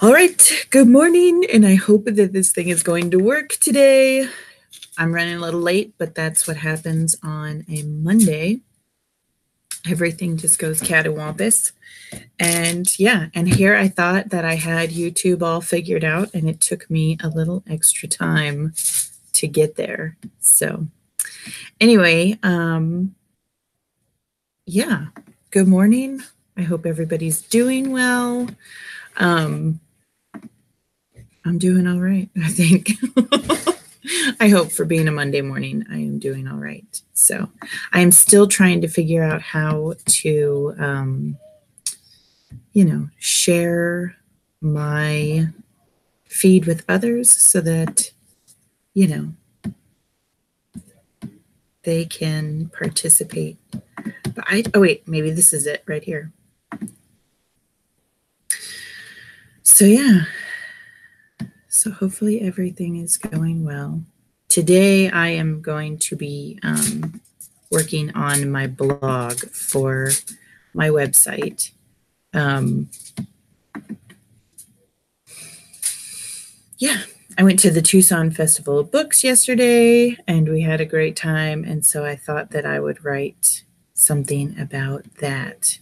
All right, good morning, and I hope that this thing is going to work today. I'm running a little late, but that's what happens on a Monday. Everything just goes cattywampus. And yeah, and here I thought that I had YouTube all figured out, and it took me a little extra time to get there. So anyway, yeah, good morning. I hope everybody's doing well. I'm doing all right, I think. I hope for being a Monday morning, I am doing all right. So I am still trying to figure out how to, share my feed with others so that, they can participate. But maybe this is it right here. So yeah. So hopefully everything is going well. Today I am going to be working on my blog for my website. Yeah, I went to the Tucson Festival of Books yesterday and we had a great time. And so I thought that I would write something about that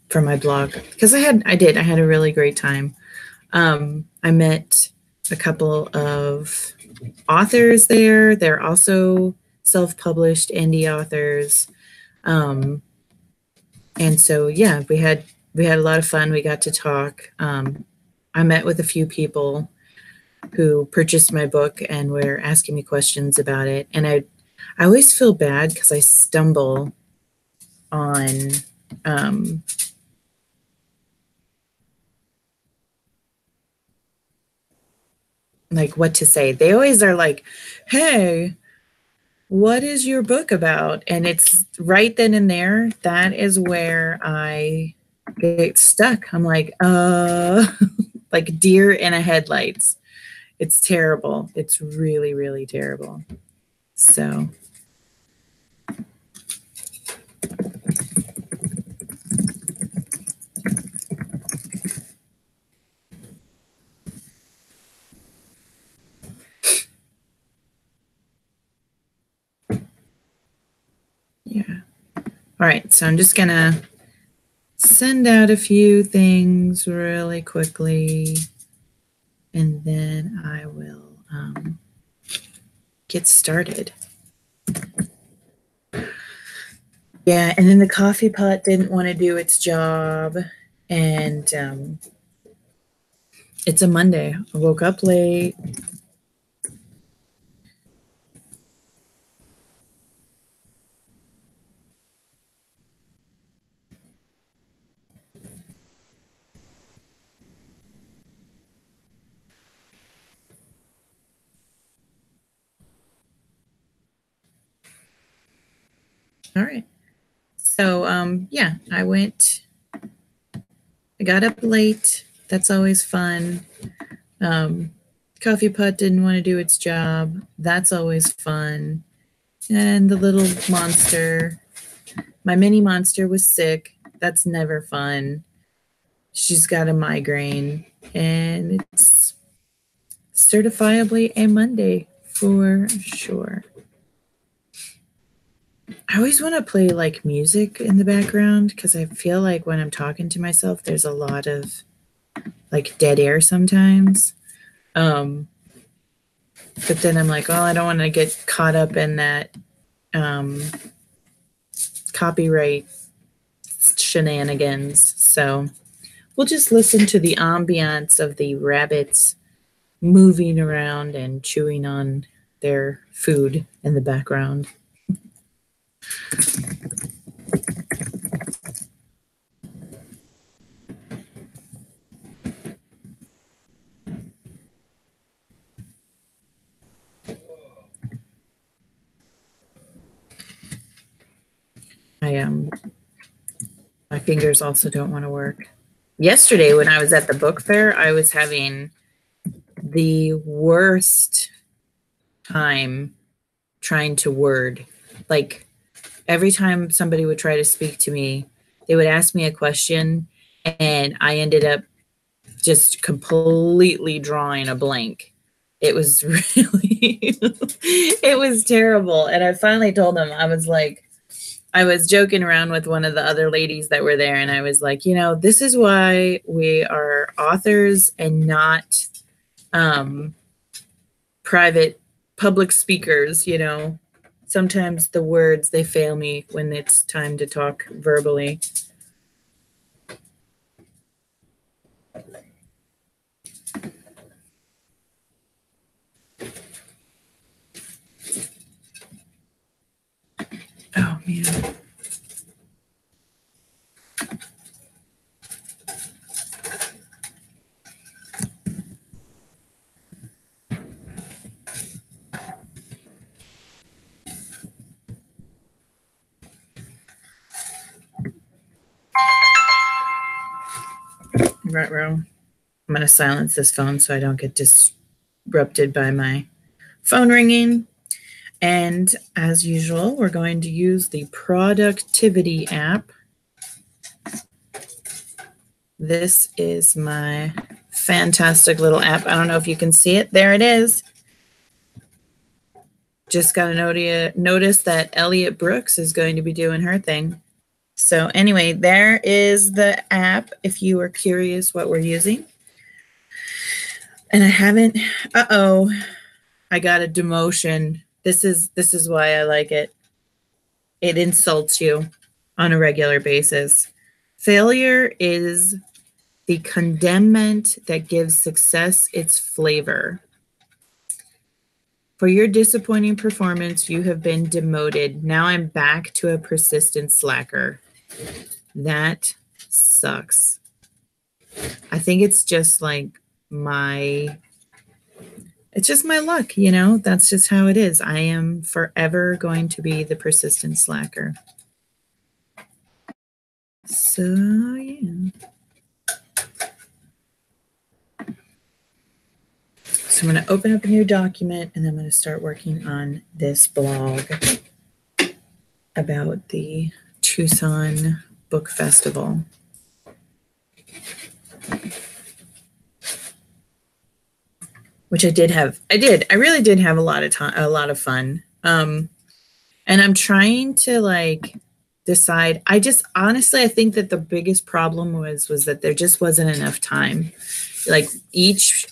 for my blog because I had a really great time. I met a couple of authors there. They're also self-published indie authors. And so, yeah, we had a lot of fun. We got to talk. I met with a few people who purchased my book and were asking me questions about it. And I always feel bad because I stumble on like what to say. They always are like, hey, what is your book about? And it's right then and there. That is where I get stuck. I'm like, like deer in a headlights. It's terrible. It's really, really terrible. So. Yeah. All right. So I'm just going to send out a few things really quickly, and then I will get started. Yeah, and then the coffee pot didn't want to do its job, and it's a Monday. I woke up late. All right. So, yeah, I got up late. That's always fun. Coffee pot didn't want to do its job. That's always fun. And the little monster, my mini monster was sick. That's never fun. She's got a migraine, and it's certifiably a Monday for sure. I always want to play like music in the background because I feel like when I'm talking to myself, there's a lot of like dead air sometimes. But then I'm like, oh, I don't want to get caught up in that copyright shenanigans. So we'll just listen to the ambiance of the rabbits moving around and chewing on their food in the background. My fingers also don't want to work. Yesterday when I was at the book fair, I was having the worst time trying to word. Like every time somebody would try to speak to me, they would ask me a question and I ended up just completely drawing a blank. It was really, it was terrible. And I finally told him, I was like, I was joking around with one of the other ladies that were there, and I was like, you know, this is why we are authors and not private public speakers. You know, sometimes the words, they fail me when it's time to talk verbally. Oh, man. Right, row. I'm going to silence this phone so I don't get disrupted by my phone ringing. And as usual, we're going to use the productivity app. This is my fantastic little app. I don't know if you can see it. There it is. Just got to notice that Elliot Brooks is going to be doing her thing. So anyway, there is the app if you are curious what we're using. And I haven't, I got a demotion. This is why I like it. It insults you on a regular basis. Failure is the condemnment that gives success its flavor. For your disappointing performance, you have been demoted. Now I'm back to a persistent slacker. That sucks. I think it's just like it's just my luck, you know? That's just how it is. I am forever going to be the persistent slacker. So, yeah. So I'm going to open up a new document, and I'm going to start working on this blog about the Tucson Book Festival. Which I really did have a lot of fun. And I'm trying to like decide. I think that the biggest problem was that there just wasn't enough time. Like each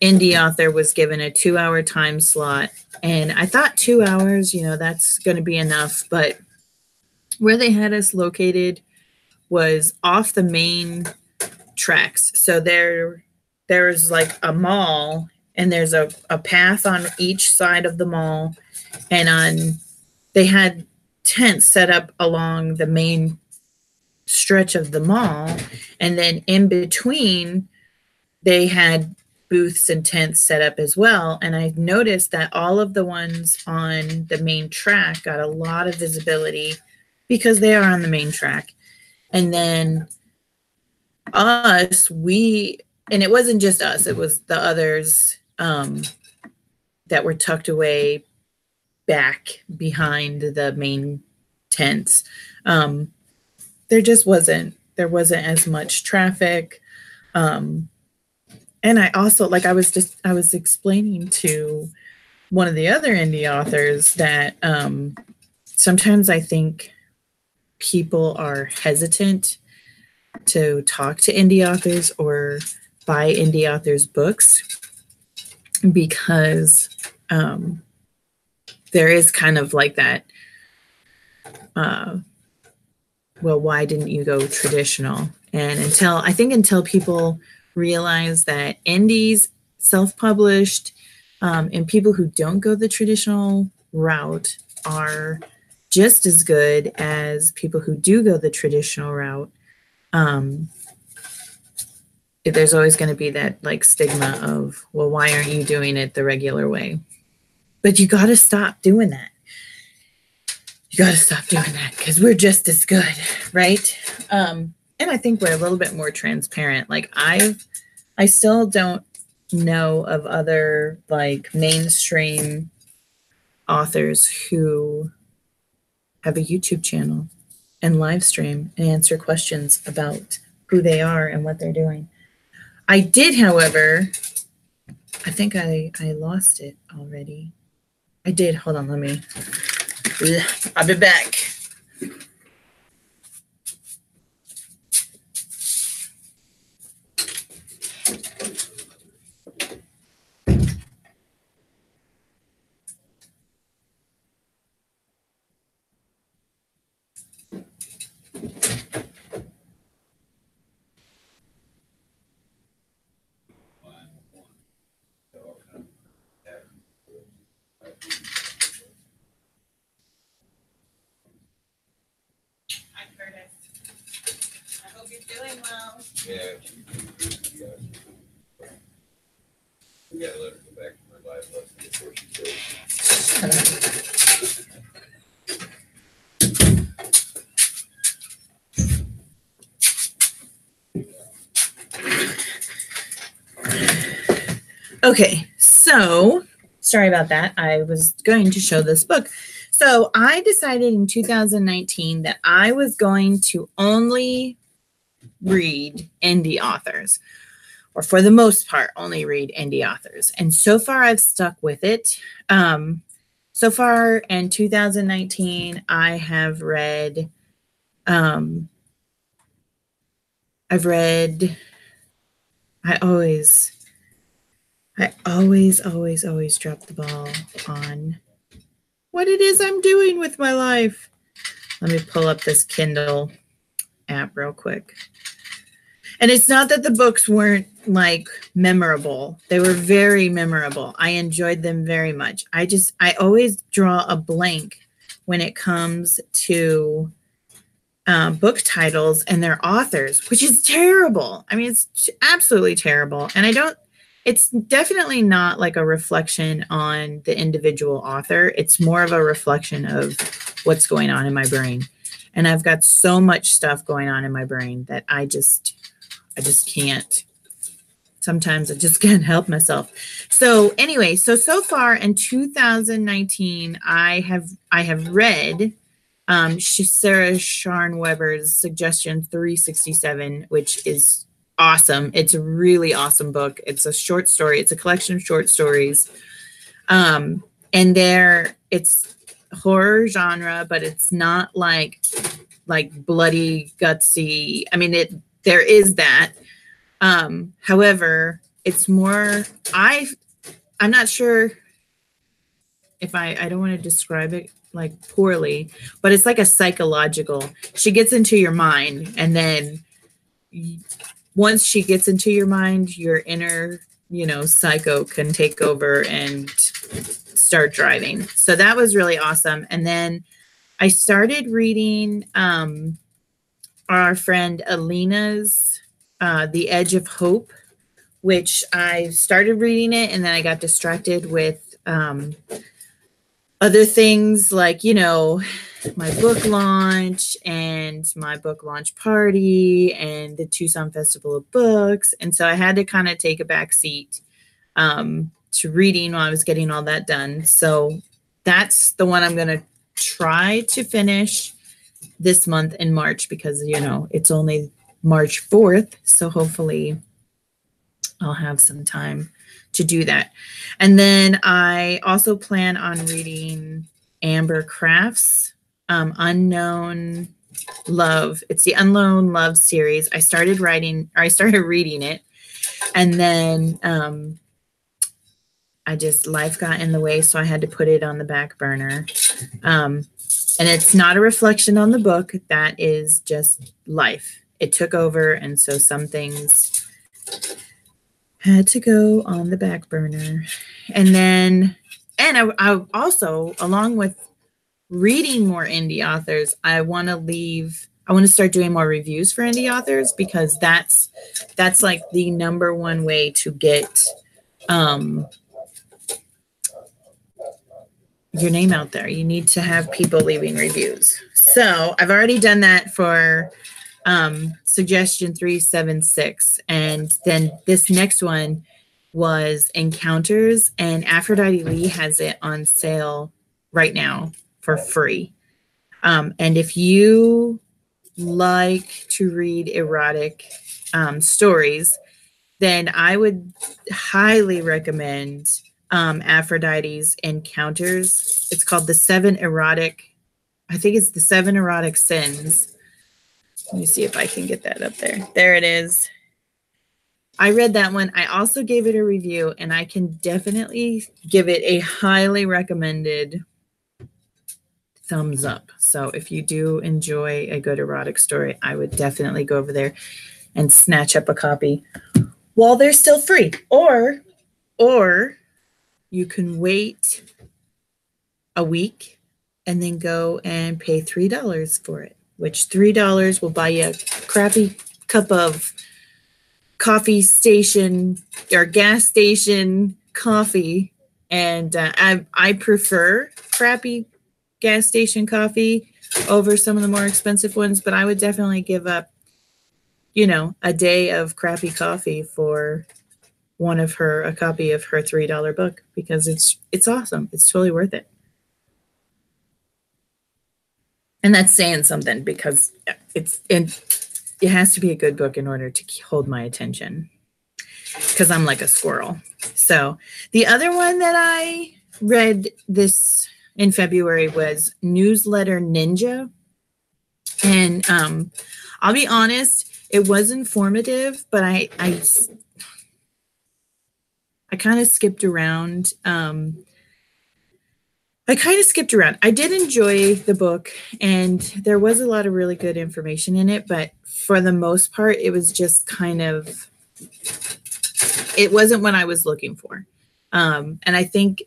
indie author was given a 2-hour time slot. And I thought 2 hours, you know, that's going to be enough. But where they had us located was off the main tracks. So there's like a mall, and there's a path on each side of the mall, and they had tents set up along the main stretch of the mall, and then in between they had booths and tents set up as well. And I noticed that all of the ones on the main track got a lot of visibility because they are on the main track. And then us, and it wasn't just us, it was the others that were tucked away back behind the main tents. There wasn't as much traffic. And I also, like, I was explaining to one of the other indie authors that sometimes I think people are hesitant to talk to indie authors or buy indie authors' books because there is kind of like that, well, why didn't you go traditional? And until people realize that indies, self-published, and people who don't go the traditional route are just as good as people who do go the traditional route, there's always going to be that like stigma of, well, why aren't you doing it the regular way? But you got to stop doing that. You got to stop doing that because we're just as good, right? And I think we're a little bit more transparent. Like I still don't know of other like mainstream authors who have a YouTube channel and live stream and answer questions about who they are and what they're doing. I did, however, I think I lost it already. I did. Hold on, let me. I'll be back. Doing well. Yeah. We gotta let her go back to her life lesson before she goes. Okay, so sorry about that. I was going to show this book. So I decided in 2019 that I was going to only read indie authors, or for the most part, only read indie authors. And so far, I've stuck with it. So far in 2019, I have read, I always drop the ball on what it is I'm doing with my life. Let me pull up this Kindle app real quick. And it's not that the books weren't like memorable. They were very memorable. I enjoyed them very much. I always draw a blank when it comes to book titles and their authors, which is terrible. I mean, it's absolutely terrible. And it's definitely not like a reflection on the individual author. It's more of a reflection of what's going on in my brain. And I've got so much stuff going on in my brain that I just can't. Sometimes I just can't help myself. So anyway, so far in 2019, I have read Sarah Sharn Weber's Suggestion 367, which is awesome. It's a really awesome book. It's a short story. It's a collection of short stories. And it's horror genre, but it's not like bloody, gutsy. I mean, there is that. However, it's more, I'm not sure if I don't want to describe it like poorly, but it's like a psychological, she gets into your mind, and then once she gets into your mind, your inner, psycho can take over and start driving. So that was really awesome. And then I started reading our friend Alina's The Edge of Hope, which I started reading it, and then I got distracted with other things like, my book launch and my book launch party and the Tucson Festival of Books. And so I had to kind of take a back seat to reading while I was getting all that done. So that's the one I'm going to try to finish this month in March, because, it's only March 4th. So hopefully I'll have some time to do that. And then I also plan on reading Amber Craft's Unknown Love. It's the Unknown Love series. I started reading it, and then life got in the way, so I had to put it on the back burner. And it's not a reflection on the book. That is just life. It took over, and so some things had to go on the back burner. And then, I also, along with reading more indie authors, I want to start doing more reviews for indie authors, because that's like the number one way to get your name out there. You need to have people leaving reviews. So I've already done that for Suggestion 376. And then this next one was Encounters, and Aphrodite Lee has it on sale right now for free. And if you like to read erotic stories, then I would highly recommend Aphrodite's Encounters. It's called I think it's the 7 Erotic Sins. Let me see if I can get that up there. There it is. I read that one. I also gave it a review, and I can definitely give it a highly recommended thumbs up. So if you do enjoy a good erotic story, I would definitely go over there and snatch up a copy while they're still free. Or you can wait a week and then go and pay $3 for it, which $3 will buy you a crappy cup of coffee station or gas station coffee. And I prefer crappy gas station coffee over some of the more expensive ones, but I would definitely give up, a day of crappy coffee for a copy of her $3 book, because it's awesome. It's totally worth it. And that's saying something, because it has to be a good book in order to hold my attention, because I'm like a squirrel. So the other one that I read this in February was Newsletter Ninja. And I'll be honest, it was informative, but I kind of skipped around. I did enjoy the book, and there was a lot of really good information in it, but for the most part, it was just it wasn't what I was looking for. And I think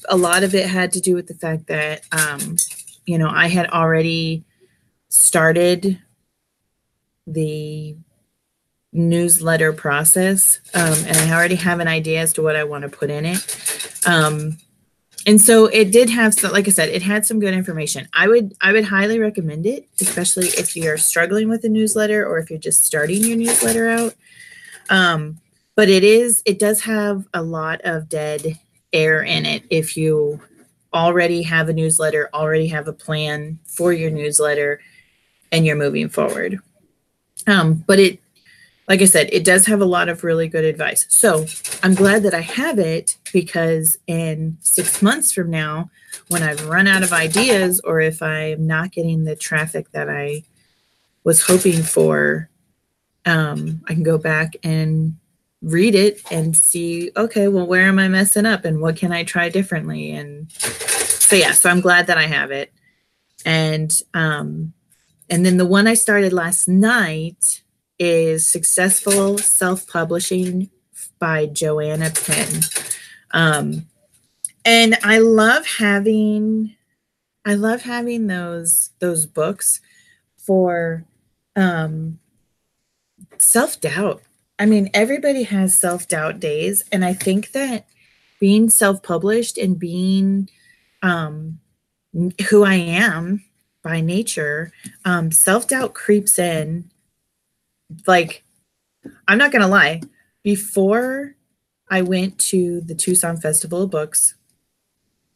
a lot of it had to do with the fact that, I had already started the newsletter process, and I already have an idea as to what I want to put in it. And so it did have some, like I said, it had some good information. I would highly recommend it, especially if you're struggling with a newsletter or if you're just starting your newsletter out. But it does have a lot of dead air in it. If you already have a newsletter, already have a plan for your newsletter, and you're moving forward. But like I said, it does have a lot of really good advice. So I'm glad that I have it, because in 6 months from now, when I've run out of ideas, or if I'm not getting the traffic that I was hoping for, I can go back and read it and see, okay, well, where am I messing up and what can I try differently? And so I'm glad that I have it. And then the one I started last night is Successful Self-Publishing by Joanna Penn. And I love having those books for self-doubt. I mean, everybody has self-doubt days, and I think that being self-published and being who I am by nature, self-doubt creeps in. Like, I'm not gonna lie, before I went to the Tucson Festival of Books,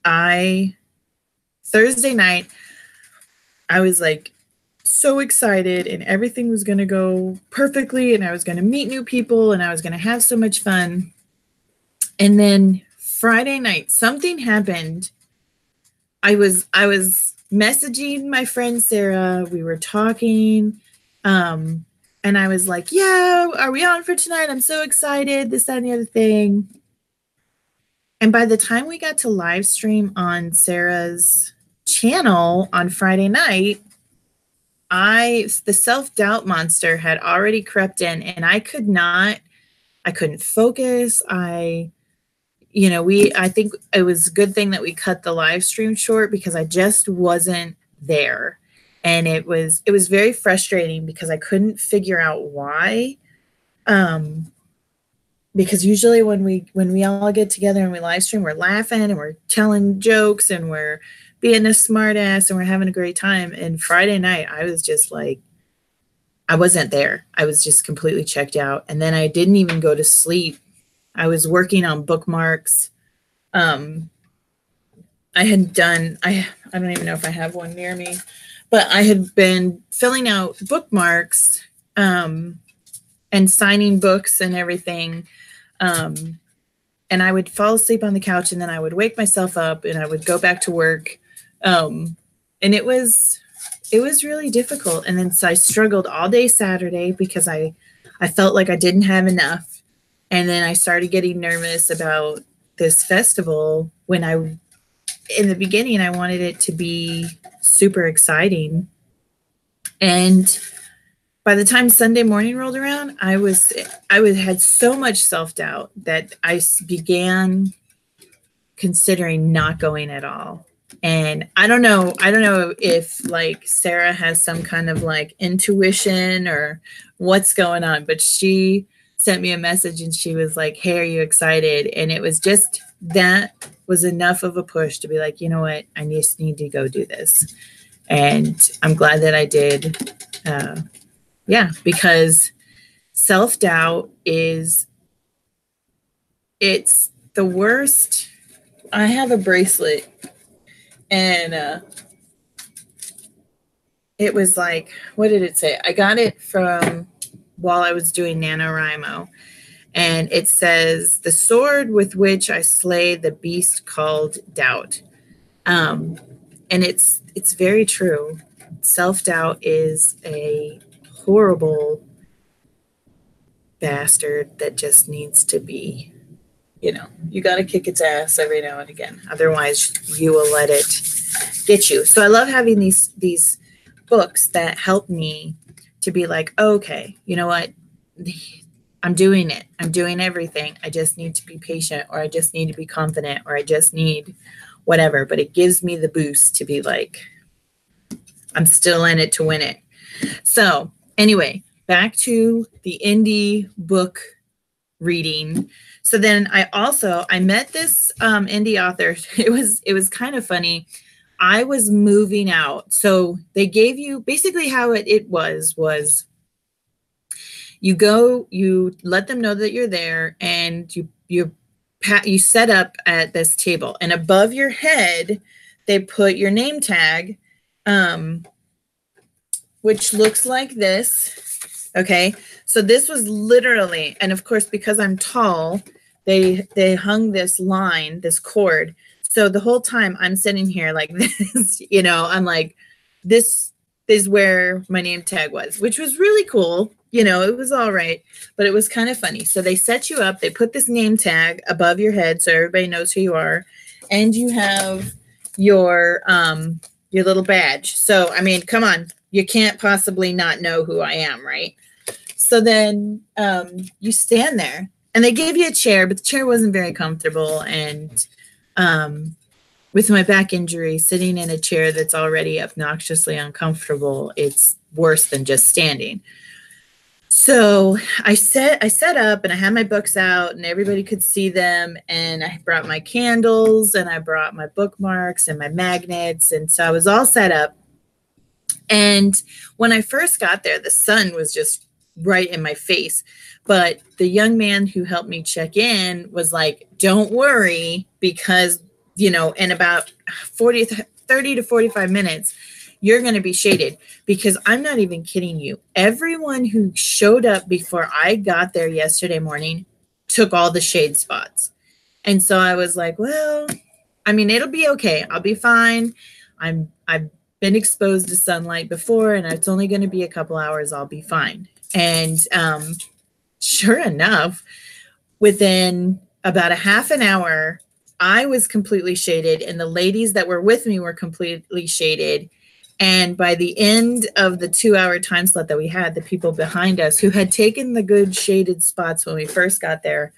Thursday night, I was like so excited, and everything was gonna go perfectly, and I was gonna meet new people, and I was gonna have so much fun. And then Friday night, something happened. I was messaging my friend Sarah. We were talking, and I was like, yeah, are we on for tonight? I'm so excited, this, that, and the other thing. And by the time we got to live stream on Sarah's channel on Friday night, the self-doubt monster had already crept in, and I couldn't focus. I think it was a good thing that we cut the live stream short, because I just wasn't there. And it was very frustrating, because I couldn't figure out why. Because usually when we all get together and we live stream, we're laughing and we're telling jokes and we're being a smart ass and we're having a great time. And Friday night, I was just like, I wasn't there. I was just completely checked out. And then I didn't even go to sleep. I was working on bookmarks. I don't even know if I have one near me, but I had been filling out bookmarks and signing books and everything. And I would fall asleep on the couch, and then I would wake myself up and I would go back to work. And it was really difficult. And then so I struggled all day Saturday because I felt like I didn't have enough. And then I started getting nervous about this festival when in the beginning, I wanted it to be super exciting. And by the time Sunday morning rolled around, I had so much self-doubt that I began considering not going at all. And I don't know if like Sarah has some kind of like intuition or what's going on, but she sent me a message and she was like, "Hey, are you excited?" And it was just, that was enough of a push to be like, you know what, I just need to go do this. And I'm glad that I did. Because self-doubt it's the worst. I have a bracelet, and it was like, what did it say? I got it from while I was doing NaNoWriMo, and it says, "The sword with which I slay the beast called doubt." And it's very true. Self-doubt is a horrible bastard that just needs to be, you got to kick its ass every now and again. Otherwise, you will let it get you. So I love having these books that help me to be like, oh, okay, you know what? I'm doing it. I'm doing everything. I just need to be patient, or I just need to be confident, or I just need whatever. But it gives me the boost to be like, I'm still in it to win it. So anyway, back to the indie book reading. So then I met this indie author. It was kind of funny. I was moving out. So they gave you, basically how it was you go, you let them know that you're there, and you set up at this table, and above your head they put your name tag, which looks like this. Okay, so this was literally, and of course, because I'm tall, they hung this cord. So the whole time I'm sitting here like this, I'm like, this is where my name tag was, which was really cool. It was all right, but it was kind of funny. So they set you up, they put this name tag above your head so everybody knows who you are, and you have your little badge. So, I mean, come on, you can't possibly not know who I am, right? So then you stand there, and they gave you a chair, but the chair wasn't very comfortable. And with my back injury, sitting in a chair that's already obnoxiously uncomfortable, it's worse than just standing. So I set up, and I had my books out, and everybody could see them. And I brought my candles, and I brought my bookmarks and my magnets. And so I was all set up. And when I first got there, the sun was just right in my face. But the young man who helped me check in was like, don't worry, because, in about 30 to 45 minutes, you're going to be shaded, because I'm not even kidding you. Everyone who showed up before I got there yesterday morning took all the shade spots. And so I was like, well, I mean, it'll be okay. I'll be fine. I've been exposed to sunlight before, and it's only going to be a couple hours. I'll be fine. And sure enough, within about a half an hour, I was completely shaded, and the ladies that were with me were completely shaded. And by the end of the 2-hour time slot that we had, the people behind us who had taken the good shaded spots when we first got there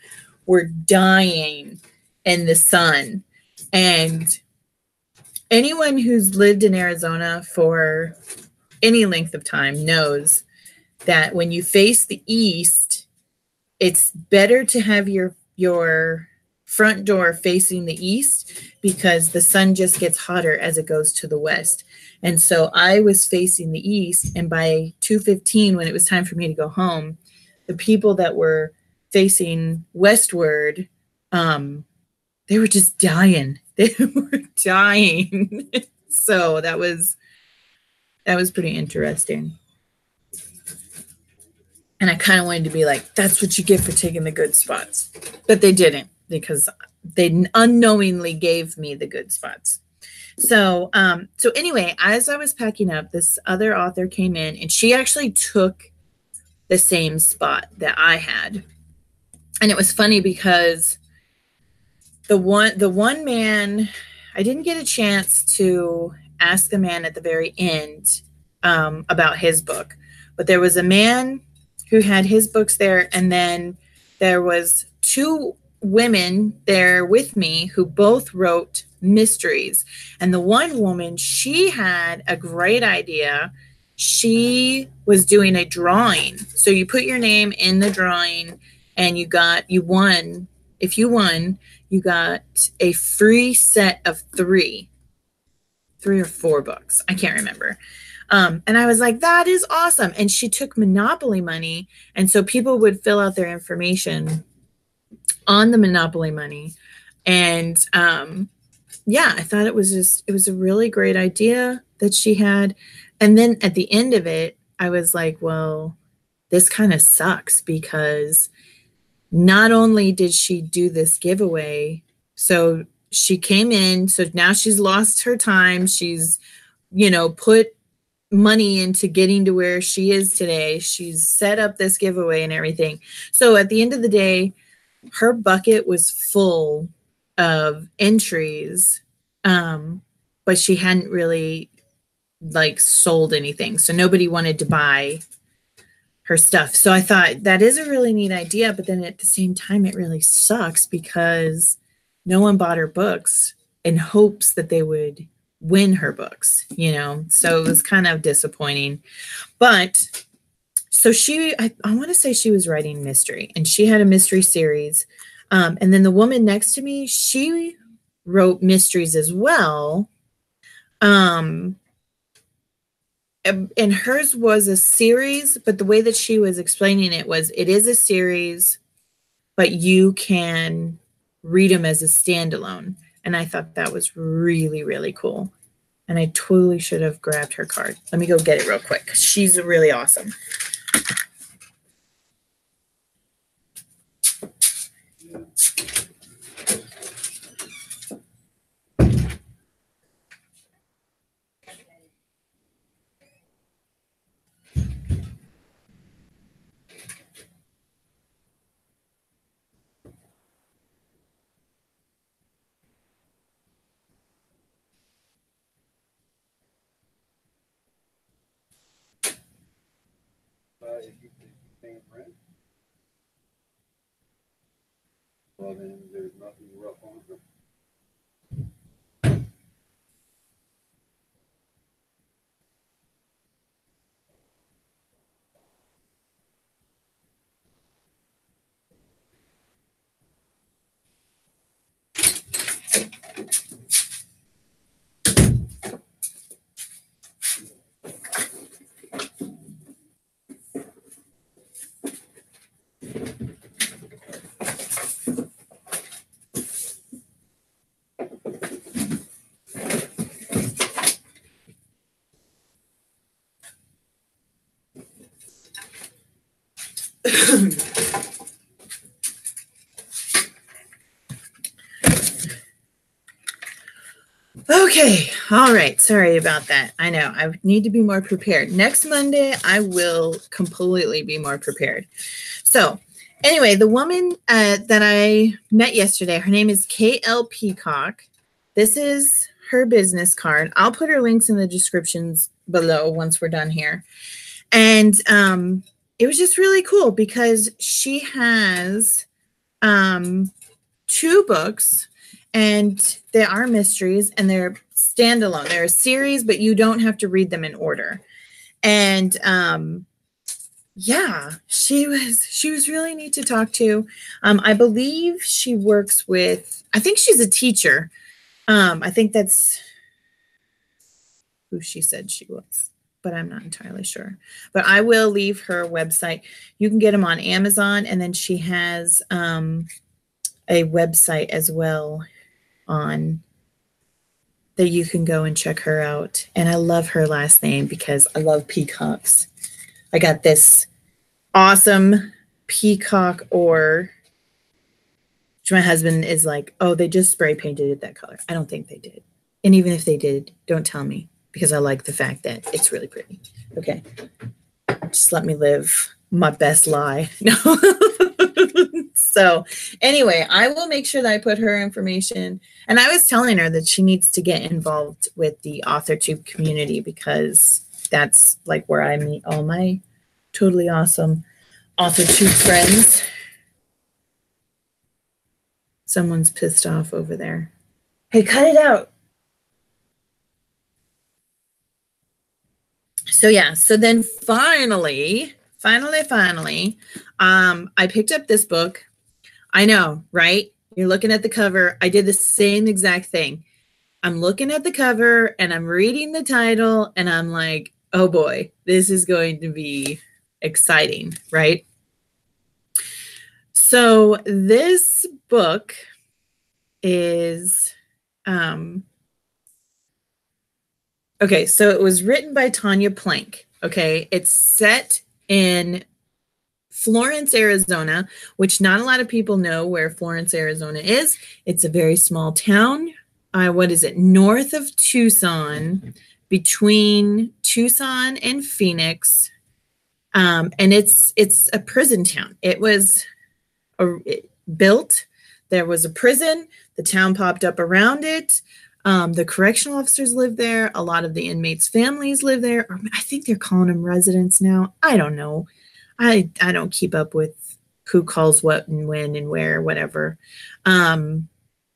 were dying in the sun. And anyone who's lived in Arizona for any length of time knows that when you face the east, it's better to have your front door facing the east, because the sun just gets hotter as it goes to the west. And so I was facing the east, and by 2:15, when it was time for me to go home, the people that were facing westward, they were just dying. They were dying. So that was that was pretty interesting. And I kind of wanted to be like, that's what you get for taking the good spots. But they didn't, because they unknowingly gave me the good spots. So anyway, as I was packing up, this other author came in, and she actually took the same spot that I had. And it was funny because the one man, I didn't get a chance to ask the man at the very end about his book, but there was a man who had his books there, and then there was two women there with me who both wrote mysteries. And the one woman, she had a great idea. She was doing a drawing. So you put your name in the drawing, and you won. If you won, you got a free set of three or four books. I can't remember. And I was like, that is awesome. And she took Monopoly money. And so people would fill out their information on the Monopoly money. And yeah, I thought it was a really great idea that she had. And then at the end of it, I was like, well, this kind of sucks, because not only did she do this giveaway, so she came in, so now she's lost her time. She's, put money into getting to where she is today. She's set up this giveaway and everything. So at the end of the day, her bucket was full of entries, but she hadn't really sold anything. So nobody wanted to buy her stuff. So I thought that is a really neat idea, but then at the same time, it really sucks because no one bought her books in hopes that they would win her books, so it was kind of disappointing. But so I want to say she was writing mystery, and she had a mystery series. And then the woman next to me, she wrote mysteries as well. And hers was a series, but the way that she was explaining it was, it is a series, but you can read them as a standalone. And I thought that was really, really cool. And I totally should have grabbed her card. Let me go get it real quick. She's really awesome. If you pay rent, well, then there's nothing rough on her. Okay. All right. Sorry about that. I know I need to be more prepared. Next Monday, I will completely be more prepared. So anyway, the woman that I met yesterday, her name is KL Peacock. This is her business card. I'll put her links in the descriptions below once we're done here. And it was just really cool because she has 2 books, and they are mysteries, and they're standalone. They're a series, but you don't have to read them in order. And yeah, she was really neat to talk to. I believe she works with, I think she's a teacher. I think that's who she said she was, but I'm not entirely sure. But I will leave her website. You can get them on Amazon, and then she has a website as well on that you can go and check her out. And I love her last name because I love peacocks. I got this awesome peacock oar, which my husband is like, oh, they just spray painted it that color. I don't think they did. And even if they did, don't tell me, because I like the fact that it's really pretty. Okay. Just let me live my best lie. No. So anyway, I will make sure that I put her information. And I was telling her that she needs to get involved with the AuthorTube community, because that's like where I meet all my totally awesome AuthorTube friends. Someone's pissed off over there. Hey, cut it out. So yeah, so then finally, I picked up this book. I know, right? You're looking at the cover. I did the same exact thing. I'm looking at the cover and I'm reading the title and I'm like, oh boy, this is going to be exciting, right? So this book is, okay, so it was written by Tanya Plank. Okay, it's set in Florence, Arizona, which not a lot of people know where Florence, Arizona is. It's a very small town. What is it? North of Tucson, between Tucson and Phoenix. And it's a prison town. It was built. There was a prison. The town popped up around it. The correctional officers live there. A lot of the inmates' families live there. Or I think they're calling them residents now. I don't know. I don't keep up with who calls what and when and where, whatever.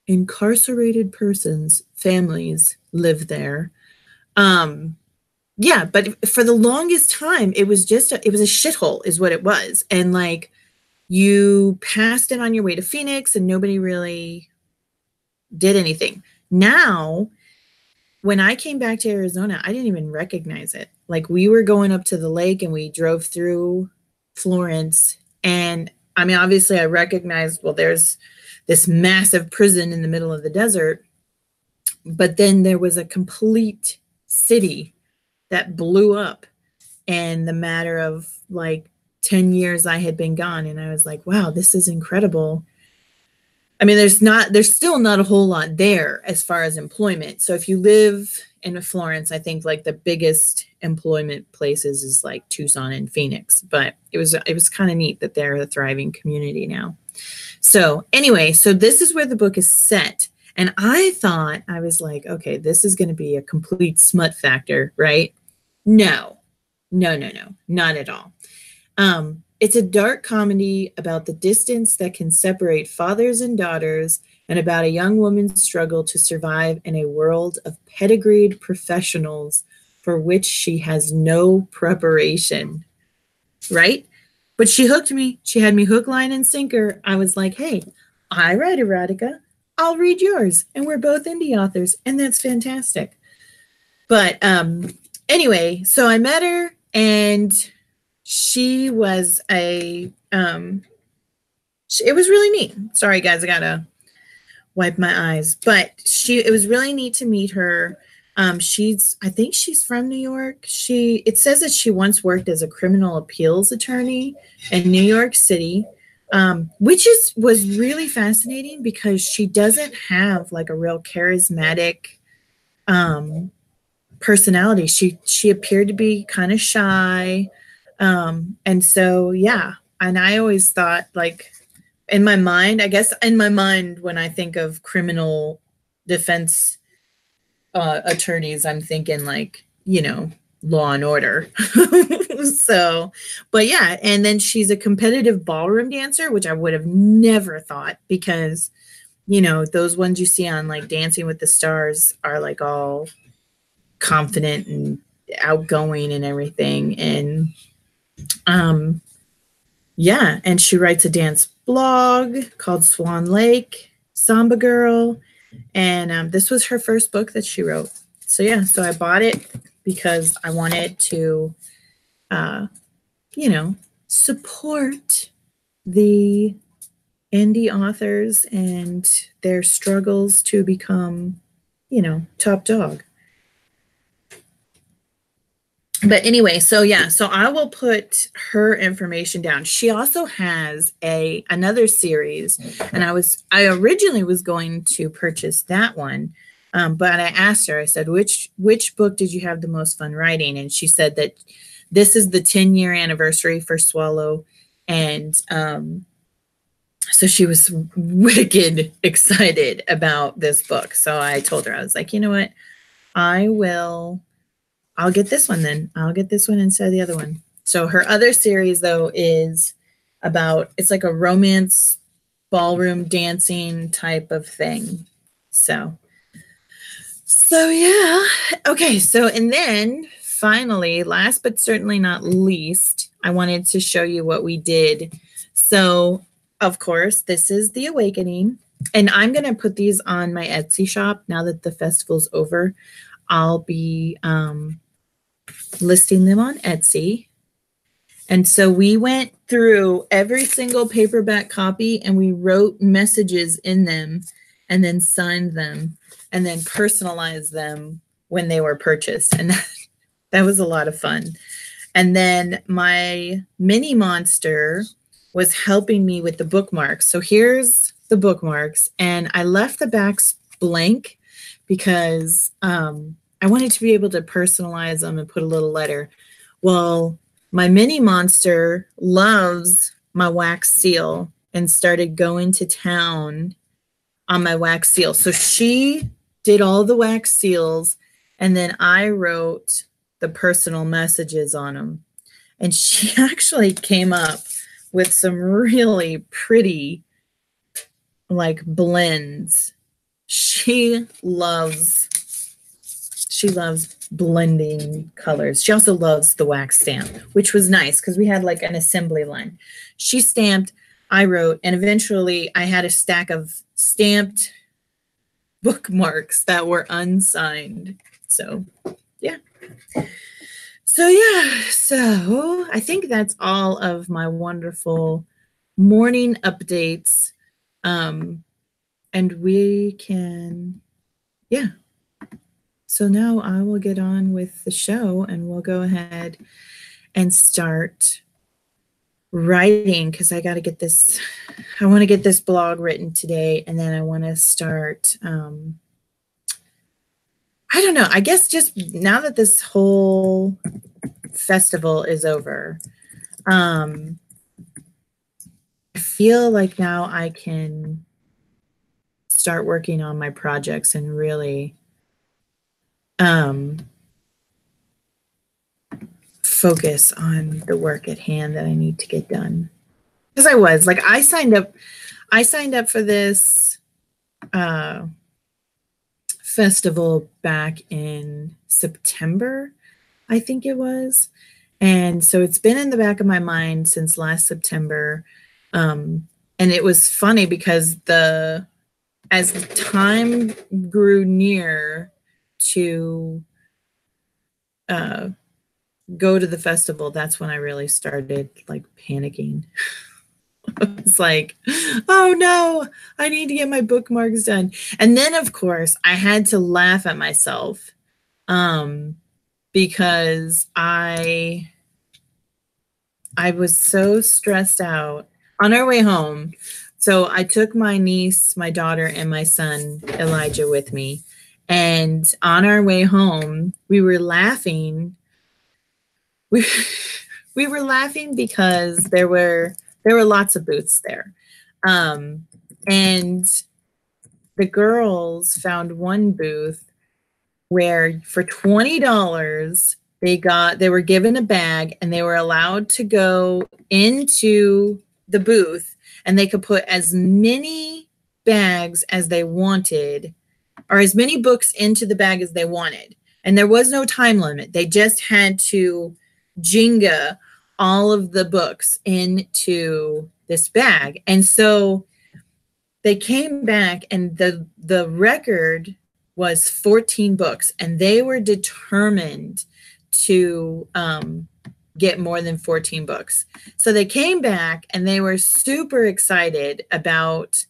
Incarcerated persons' families live there. Yeah, but for the longest time, it was just it was a shithole is what it was. And like, you passed it on your way to Phoenix and nobody really did anything. Now, when I came back to Arizona, I didn't even recognize it. Like, we were going up to the lake and we drove through Florence. And I mean, obviously I recognized, well, there's this massive prison in the middle of the desert. But then there was a complete city that blew up in the matter of like 10 years I had been gone. And I was like, wow, this is incredible. I mean, there's still not a whole lot there as far as employment. So if you live in Florence, I think like the biggest employment places is like Tucson and Phoenix, but it was kind of neat that they're a thriving community now. So anyway, so this is where the book is set. And I thought, I was like, okay, this is going to be a complete smut factor, right? No, not at all. It's a dark comedy about the distance that can separate fathers and daughters, and about a young woman's struggle to survive in a world of pedigreed professionals for which she has no preparation, right? But she hooked me. She had me hook, line, and sinker. I was like, hey, I write erotica. I'll read yours. And we're both indie authors, and that's fantastic. But anyway, so I met her, and she was it was really neat. Sorry, guys, I gotta wipe my eyes. But it was really neat to meet her. I think she's from New York. It says that she once worked as a criminal appeals attorney in New York City, which was really fascinating because she doesn't have like a real charismatic personality. She appeared to be kind of shy. And so, yeah. And I always thought, like, in my mind, when I think of criminal defense attorneys, I'm thinking like, Law and Order. So, but yeah. And then she's a competitive ballroom dancer, which I would have never thought, because, those ones you see on like Dancing with the Stars are like all confident and outgoing and everything. And yeah, and she writes a dance blog called Swan Lake, Samba Girl, and this was her first book that she wrote. So yeah, so I bought it because I wanted to, support the indie authors and their struggles to become, top dog. But anyway, so yeah, so I will put her information down. She also has another series, and I originally was going to purchase that one, but I asked her. I said, which book did you have the most fun writing? And she said that this is the 10-year anniversary for Swallow, and so she was wicked excited about this book. So I told her, I was like, you know what, I'll get this one then. I'll get this one instead of the other one. So her other series, though, is it's like a romance ballroom dancing type of thing. So yeah. Okay. So, and then finally, last but certainly not least, I wanted to show you what we did. So, of course, this is The Awakening. And I'm going to put these on my Etsy shop now that the festival's over. I'll be listing them on Etsy. And so we went through every single paperback copy and we wrote messages in them and then signed them and then personalized them when they were purchased. And that was a lot of fun. And then my mini monster was helping me with the bookmarks. So here's the bookmarks, and I left the backs blank because I wanted to be able to personalize them and put a little letter. Well, my mini monster loves my wax seal and started going to town on my wax seal. So she did all the wax seals, and then I wrote the personal messages on them. And she actually came up with some really pretty like blends. She loves blending colors. She also loves the wax stamp, which was nice because we had like an assembly line. She stamped, I wrote, and eventually I had a stack of stamped bookmarks that were unsigned. So yeah. So I think that's all of my wonderful morning updates. And we can, yeah. So now I will get on with the show and we'll go ahead and start writing because I got to get this, I want to get this blog written today, and then I want to start, I don't know, I guess just now that this whole festival is over, I feel like now I can start working on my projects and really focus on the work at hand that I need to get done. Because I signed up for this festival back in September, I think it was. And so it's been in the back of my mind since last September. And it was funny because as the time grew near to go to the festival, that's when I really started like panicking. I was like, oh no, I need to get my bookmarks done. And then of course I had to laugh at myself because I was so stressed out on our way home. So I took my niece, my daughter, and my son Elijah with me. And on our way home, we were laughing. We were laughing because there were lots of booths there. And the girls found one booth where for $20 they were given a bag and they were allowed to go into the booth and they could put as many bags as they wanted or as many books into the bag as they wanted. And there was no time limit. They just had to Jenga all of the books into this bag. And so they came back and the record was 14 books, and they were determined to get more than 14 books. So they came back and they were super excited about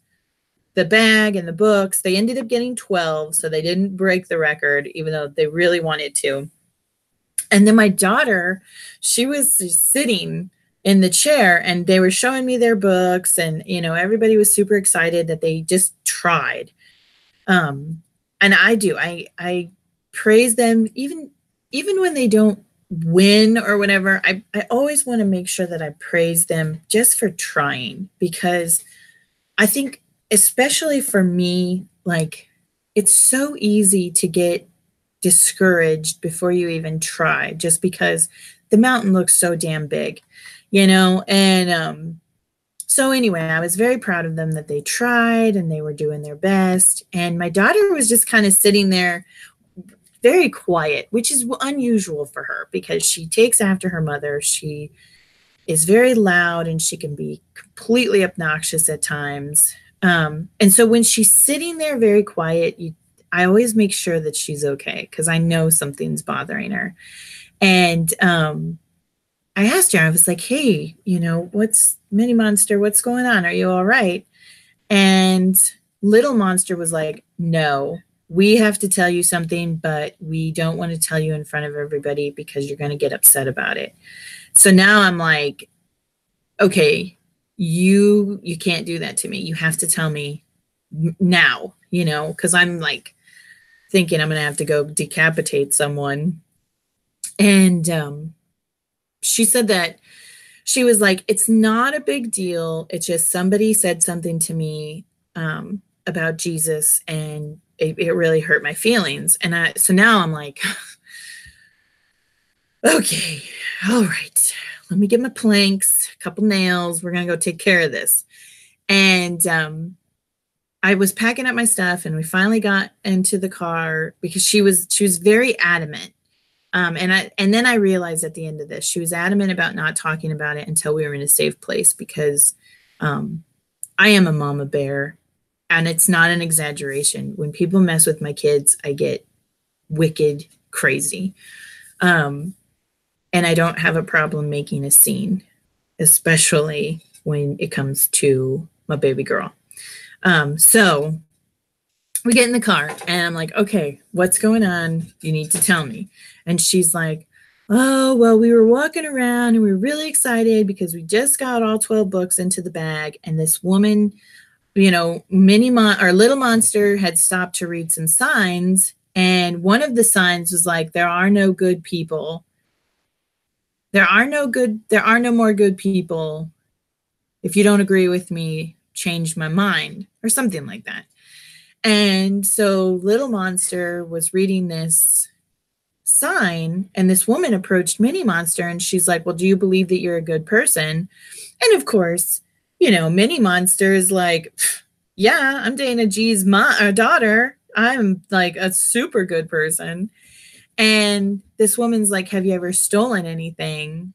the bag and the books. They ended up getting 12, so they didn't break the record, even though they really wanted to. And then my daughter, she was sitting in the chair and they were showing me their books, and everybody was super excited that they just tried. And I praise them even when they don't win or whatever. I always want to make sure that I praise them just for trying, because I think, especially for me, like, it's so easy to get discouraged before you even try, just because the mountain looks so damn big, and so anyway, I was very proud of them that they tried and they were doing their best. And my daughter was just kind of sitting there very quiet, which is unusual for her because she takes after her mother. She is very loud and she can be completely obnoxious at times. And so when she's sitting there very quiet, I always make sure that she's okay, because I know something's bothering her. And I asked her, I was like, hey, what's Mini Monster? What's going on? Are you all right? And Little Monster was like, no, we have to tell you something, but we don't want to tell you in front of everybody because you're going to get upset about it. So now I'm like, okay, you can't do that to me. You have to tell me now, because I'm like thinking I'm going to have to go decapitate someone. And she said that she was like, it's not a big deal. It's just somebody said something to me about Jesus, and it really hurt my feelings. And so now I'm like, okay, all right, let me get my planks, a couple nails. We're going to go take care of this. And I was packing up my stuff, and we finally got into the car because she was very adamant. And then I realized at the end of this, she was adamant about not talking about it until we were in a safe place, because I am a mama bear, and it's not an exaggeration. When people mess with my kids, I get wicked crazy. And I don't have a problem making a scene, especially when it comes to my baby girl. So we get in the car and I'm like, okay, what's going on? You need to tell me. And she's like, oh, well, we were walking around and we were really excited because we just got all 12 books into the bag. And this woman, Little Monster had stopped to read some signs. And one of the signs was like, there are no good people. There are no more good people. If you don't agree with me, change my mind, or something like that. And so Little Monster was reading this sign, and this woman approached Mini Monster, and she's like, well, do you believe that you're a good person? And of course, Mini Monster is like, yeah, I'm dating G's daughter. I'm like a super good person. And this woman's like, have you ever stolen anything?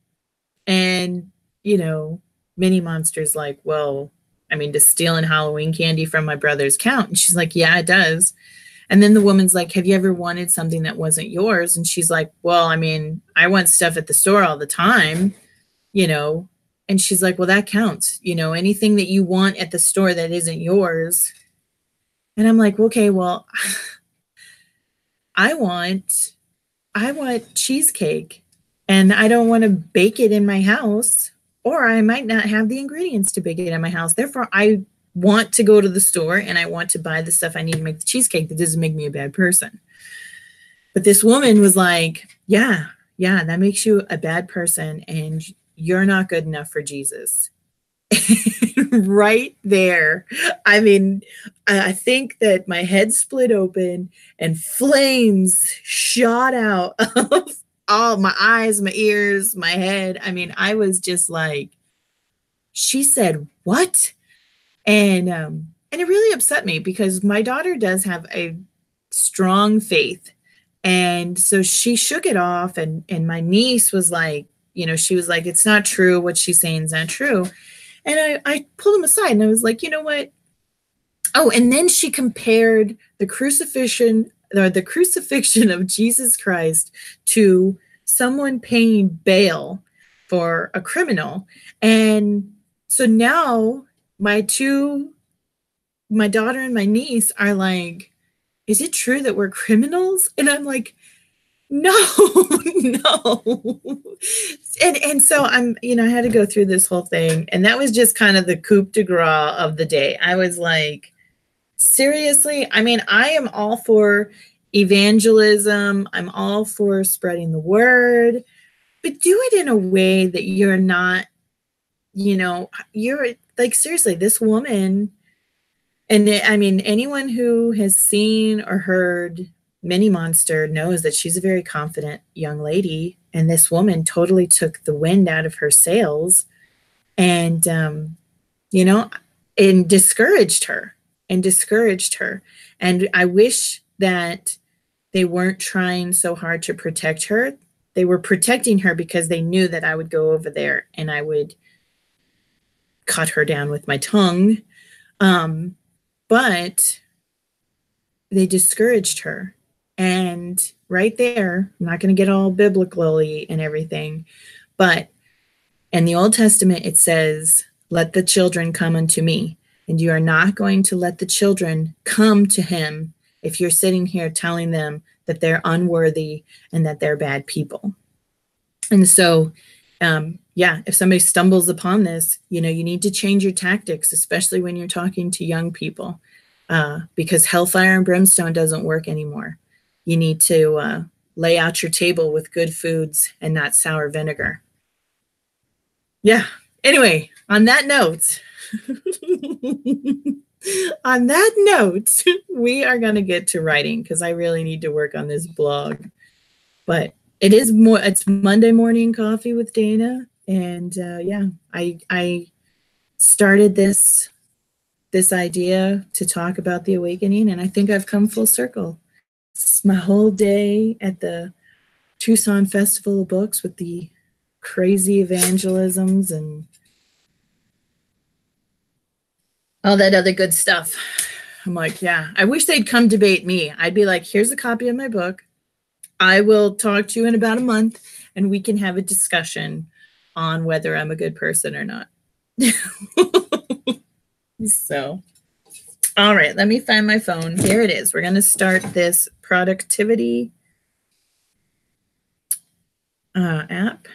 And, Mini Monster's like, well, I mean, does stealing Halloween candy from my brother's count? And she's like, yeah, it does. And then the woman's like, have you ever wanted something that wasn't yours? And she's like, well, I mean, I want stuff at the store all the time, And she's like, well, that counts. Anything that you want at the store that isn't yours. And I'm like, okay, well, I want cheesecake, and I don't want to bake it in my house, or I might not have the ingredients to bake it in my house. Therefore, I want to go to the store and I want to buy the stuff I need to make the cheesecake. That doesn't make me a bad person. But this woman was like, yeah, that makes you a bad person, and you're not good enough for Jesus. Right there. I mean, I think that my head split open and flames shot out of all my eyes, my ears, my head. I mean, I was just like, she said, what? And it really upset me, because my daughter does have a strong faith. And so she shook it off, and my niece was like, she was like, it's not true. What she's saying is not true. And I pulled him aside and I was like, you know what? Oh, and then she compared the crucifixion of Jesus Christ to someone paying bail for a criminal. And so now my two my daughter and my niece are like, is it true that we're criminals? And I'm like, no, no. And so I'm, I had to go through this whole thing. And that was just kind of the coup de grace of the day. I was like, seriously? I mean, I am all for evangelism. I'm all for spreading the word, but do it in a way that you're not, you're like, seriously, this woman, and I mean, anyone who has seen or heard Minnie Monster knows that she's a very confident young lady. And this woman totally took the wind out of her sails and, you know, and discouraged her and discouraged her. And I wish that they weren't trying so hard to protect her. They were protecting her because they knew that I would go over there and I would cut her down with my tongue. But they discouraged her. And right there, I'm not going to get all biblically and everything, but in the Old Testament, it says, let the children come unto me. And you are not going to let the children come to him if you're sitting here telling them that they're unworthy and that they're bad people. And so, if somebody stumbles upon this, you need to change your tactics, especially when you're talking to young people, because hellfire and brimstone doesn't work anymore. You need to lay out your table with good foods and not sour vinegar. Yeah. Anyway, on that note, we are going to get to writing because I really need to work on this blog. But it's Monday morning coffee with Dana. And I started this idea to talk about the awakening, and I think I've come full circle. It's my whole day at the Tucson Festival of Books with the crazy evangelisms and all that other good stuff. I'm like, yeah, I wish they'd come debate me. I'd be like, here's a copy of my book. I will talk to you in about a month and we can have a discussion on whether I'm a good person or not. So, all right, let me find my phone. Here it is. We're going to start this productivity app.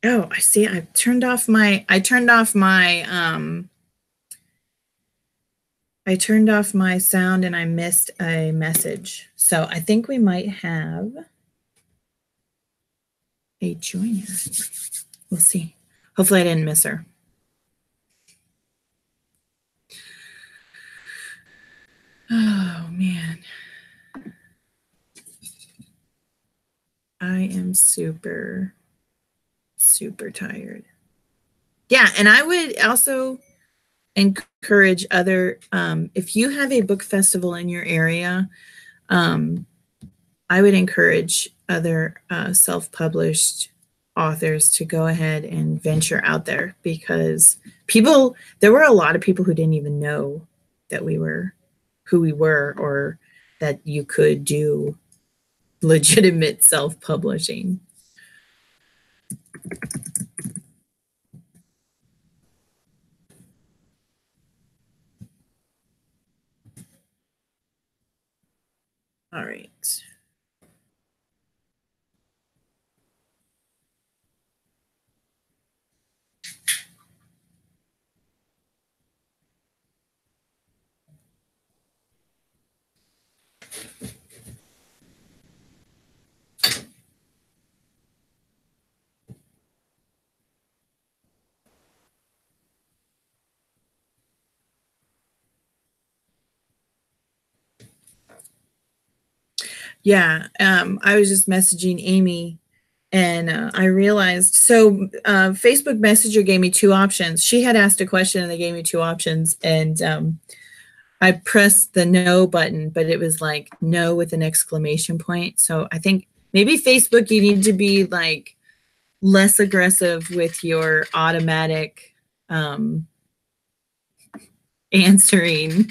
Oh, I see. I turned off my sound and I missed a message. So I think we might have a joiner. We'll see. Hopefully I didn't miss her. Oh, man. I am super, super tired. Yeah, and I would also encourage other, if you have a book festival in your area, I would encourage other self-published authors to go ahead and venture out there, because there were a lot of people who didn't even know that we were who we were, or that you could do legitimate self-publishing. All right. Yeah, I was just messaging Amy, and I realized, so Facebook Messenger gave me two options. She had asked a question and they gave me two options, and I pressed the no button, but it was like no with an exclamation point. So I think maybe Facebook, you need to be like less aggressive with your automatic answering.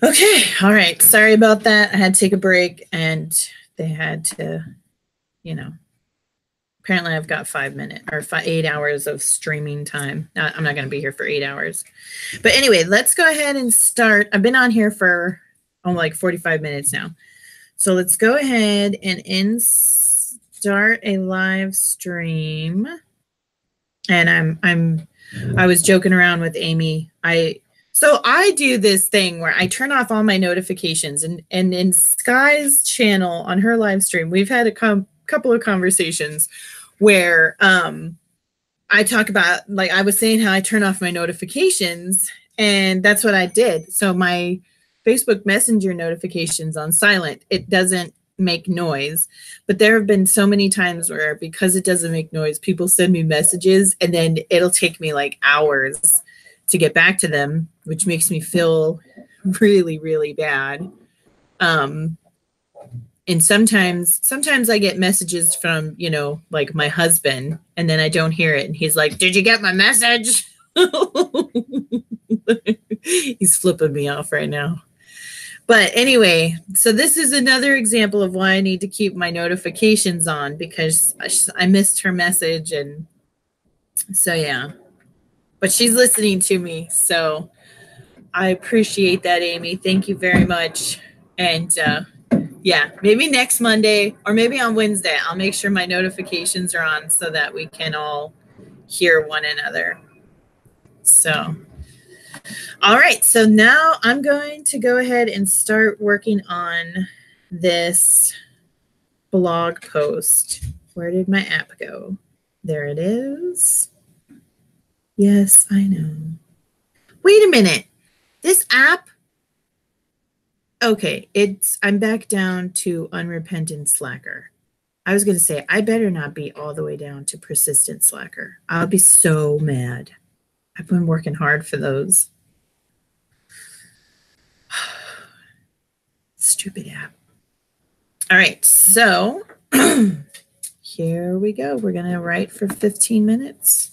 Okay, all right. Sorry about that. I had to take a break and they had to, you know, apparently I've got 5 minutes or 8 hours of streaming time. I'm not going to be here for 8 hours. But anyway, let's go ahead and start. I've been on here for like 45 minutes now. So let's go ahead and start a live stream. And I was joking around with Amy. So I do this thing where I turn off all my notifications, and in Sky's channel on her live stream, we've had a couple of conversations where I talk about, like I was saying, how I turn off my notifications, and that's what I did. So my Facebook Messenger notifications on silent, it doesn't make noise. But there have been so many times where, because it doesn't make noise, people send me messages and then it'll take me like hours to get back to them, which makes me feel really, really bad. And sometimes I get messages from, like my husband, and then I don't hear it. And he's like, "Did you get my message?" He's flipping me off right now. But anyway, so this is another example of why I need to keep my notifications on, because I missed her message. And so, yeah. But she's listening to me. So I appreciate that, Amy. Thank you very much. And yeah, maybe next Monday or maybe on Wednesday, I'll make sure my notifications are on so that we can all hear one another. So, all right. So now I'm going to go ahead and start working on this blog post. Where did my app go? There it is. Yes, I know. Wait a minute. This app. Okay, I'm back down to unrepentant slacker. I was going to say, I better not be all the way down to persistent slacker. I'll be so mad. I've been working hard for those. Stupid app. All right, so here we go. We're going to write for 15 minutes.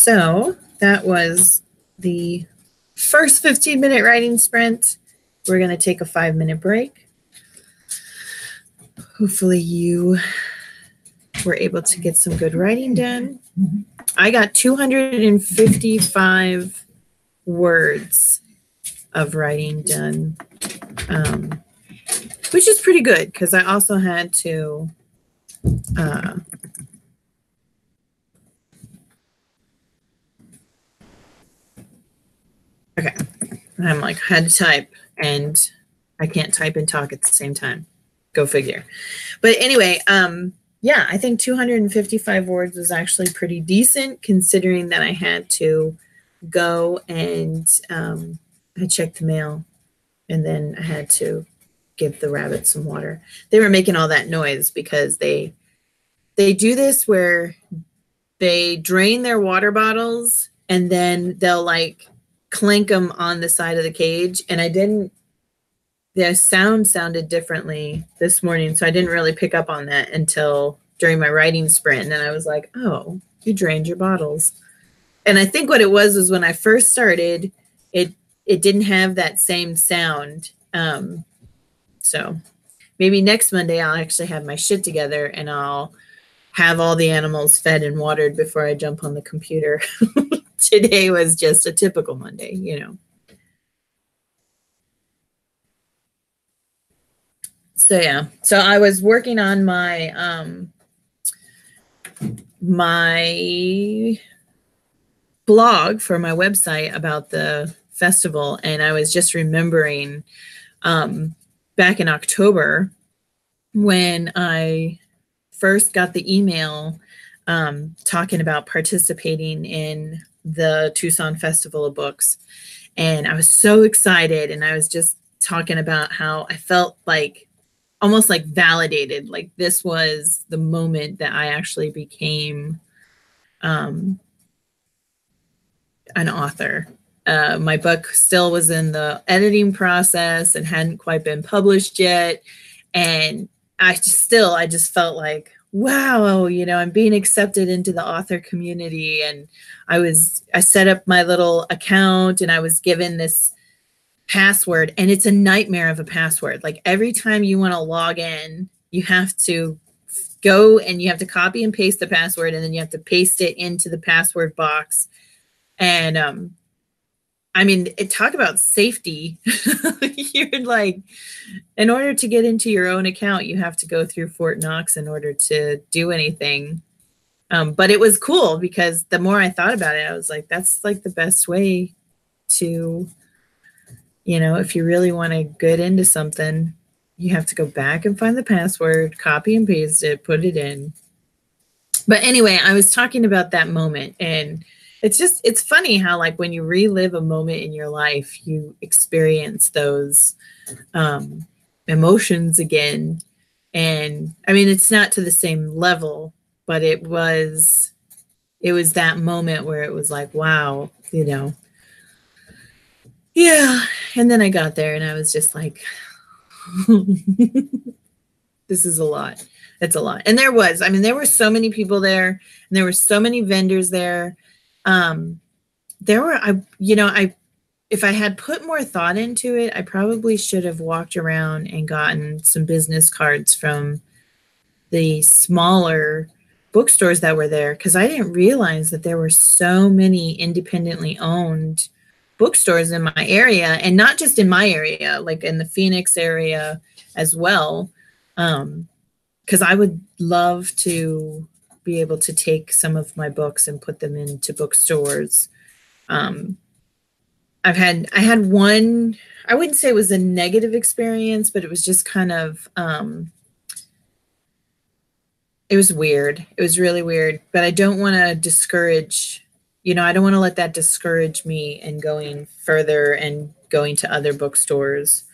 So that was the first 15-minute writing sprint. We're going to take a 5-minute break. Hopefully you were able to get some good writing done. I got 255 words of writing done, which is pretty good because I also had to okay. I'm like, I had to type, and I can't type and talk at the same time. Go figure. But anyway, yeah, I think 255 words was actually pretty decent considering that I had to go and I checked the mail, and then I had to give the rabbits some water. They were making all that noise because they do this where they drain their water bottles and then they'll like clink them on the side of the cage. And the sound sounded differently this morning, so I didn't really pick up on that until during my writing sprint. And I was like, oh, you drained your bottles. And I think what it was when I first started, it didn't have that same sound. So maybe next Monday I'll actually have my shit together and I'll have all the animals fed and watered before I jump on the computer. Today was just a typical Monday, you know. So yeah, so I was working on my my blog for my website about the festival, and I was just remembering back in October when I first got the email talking about participating in the Tucson Festival of Books, and I was so excited, and I was just talking about how I felt like almost like validated, like this was the moment that I actually became an author. My book still was in the editing process and hadn't quite been published yet. And I just felt like, wow, you know, I'm being accepted into the author community. And I set up my little account and I was given this password, and it's a nightmare of a password. Like every time you want to log in, you have to go and you have to copy and paste the password, and then you have to paste it into the password box. And I mean, talk about safety. You're like, in order to get into your own account, you have to go through Fort Knox in order to do anything. But it was cool because the more I thought about it, I was like, that's like the best way to, you know, if you really want to get into something, you have to go back and find the password, copy and paste it, put it in. But anyway, I was talking about that moment, and it's funny how like when you relive a moment in your life, you experience those emotions again. And I mean, it's not to the same level, but it was that moment where it was like, wow, you know. Yeah. And then I got there and I was just like, this is a lot. It's a lot. And there were so many people there, and there were so many vendors there. If I had put more thought into it, I probably should have walked around and gotten some business cards from the smaller bookstores that were there, because I didn't realize that there were so many independently owned bookstores in my area, and not just in my area, like in the Phoenix area as well. Because I would love to be able to take some of my books and put them into bookstores. I had one, I wouldn't say it was a negative experience, but it was just kind of, it was weird. It was really weird, but I don't want to discourage, you know, I don't want to let that discourage me in going further and going to other bookstores,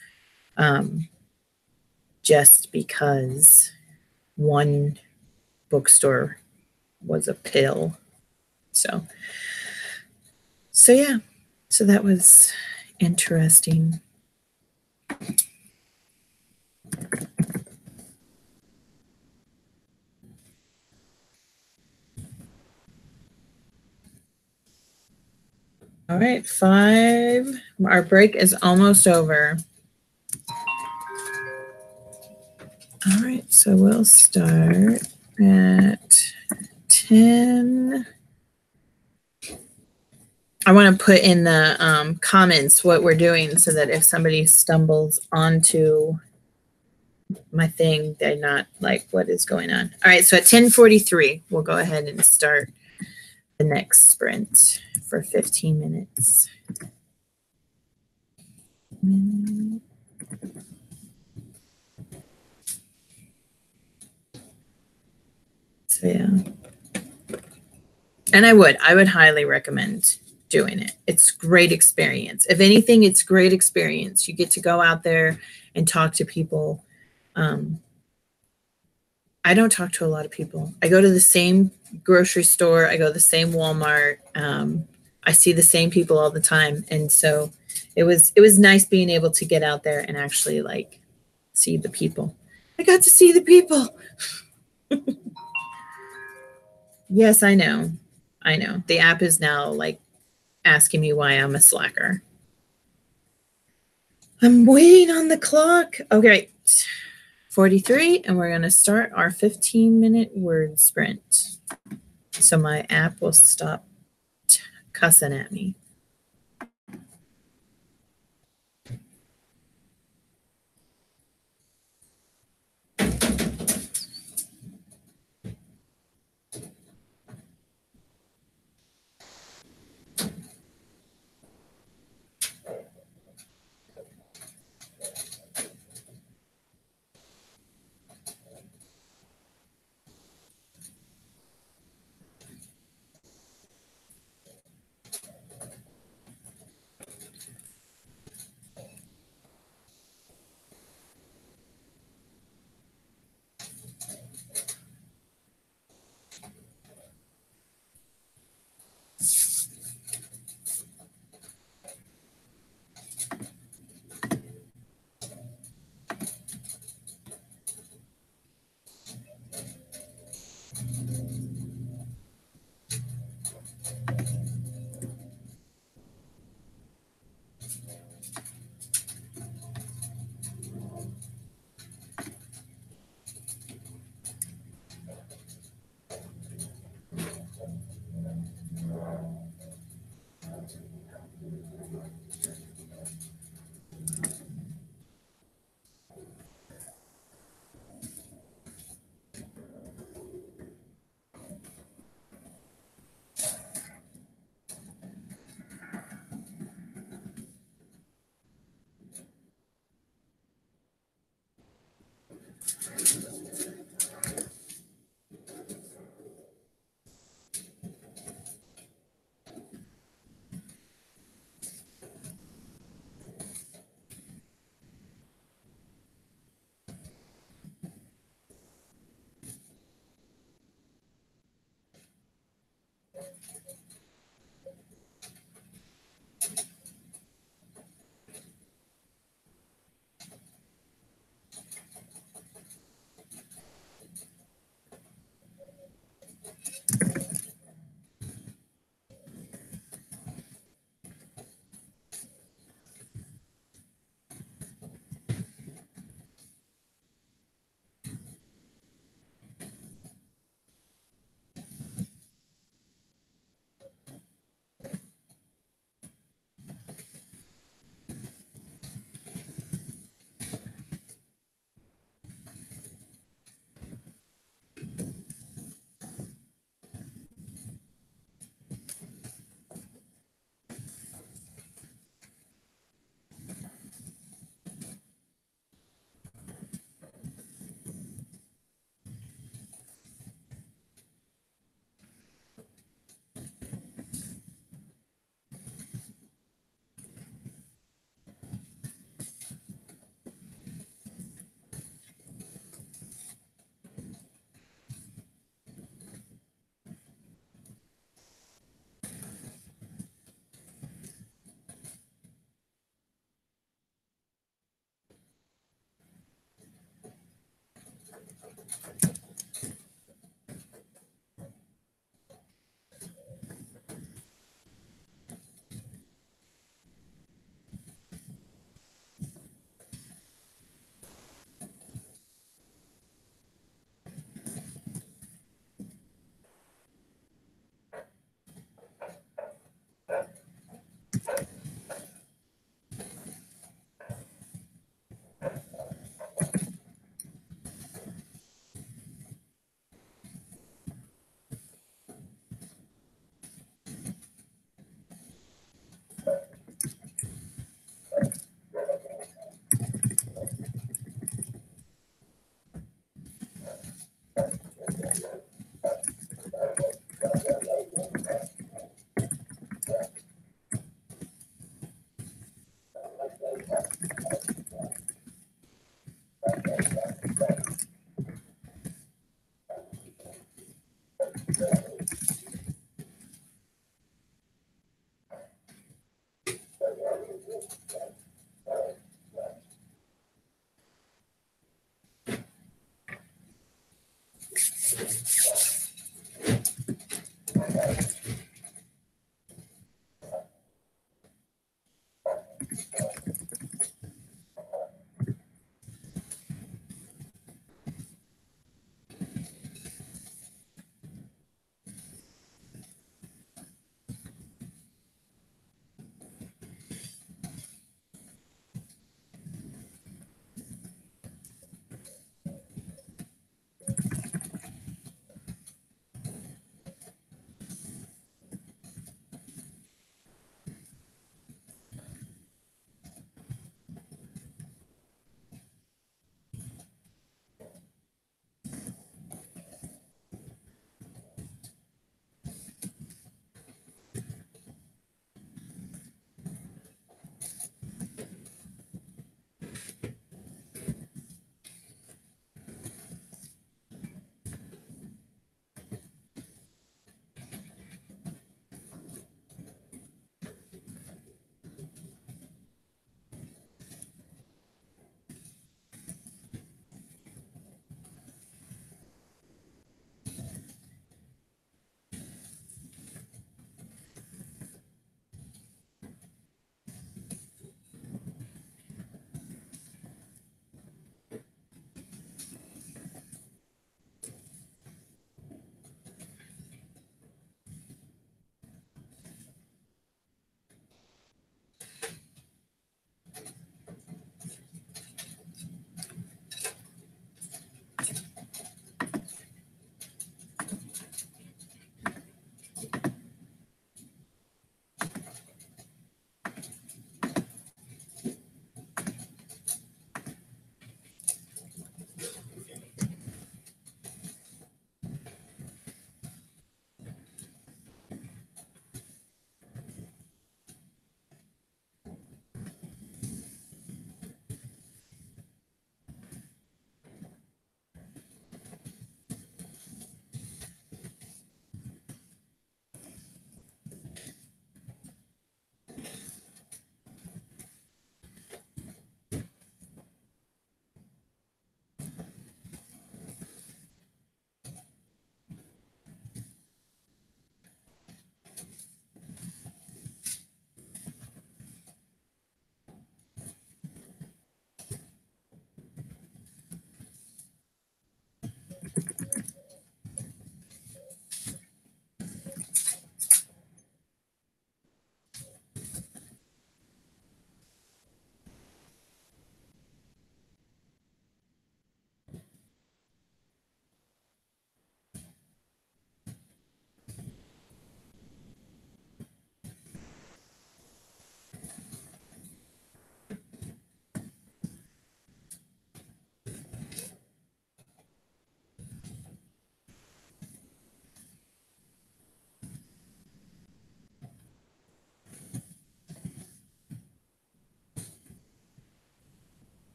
just because one bookstore was a pill. So yeah, so that was interesting. All right, 5. Our break is almost over. All right, so we'll start at 10. I want to put in the comments what we're doing so that if somebody stumbles onto my thing, they're not like, what is going on? All right, so at 10:43, we'll go ahead and start the next sprint for 15 minutes. So yeah. And I would highly recommend doing it. It's great experience. If anything, it's great experience. You get to go out there and talk to people. I don't talk to a lot of people. I go to the same grocery store. I go to the same Walmart. I see the same people all the time. And so it was nice being able to get out there and actually like see the people. I got to see the people. Yes, I know. I know. The app is now like asking me why I'm a slacker. I'm waiting on the clock. Okay. 43, and we're going to start our 15-minute word sprint. So my app will stop cussing at me.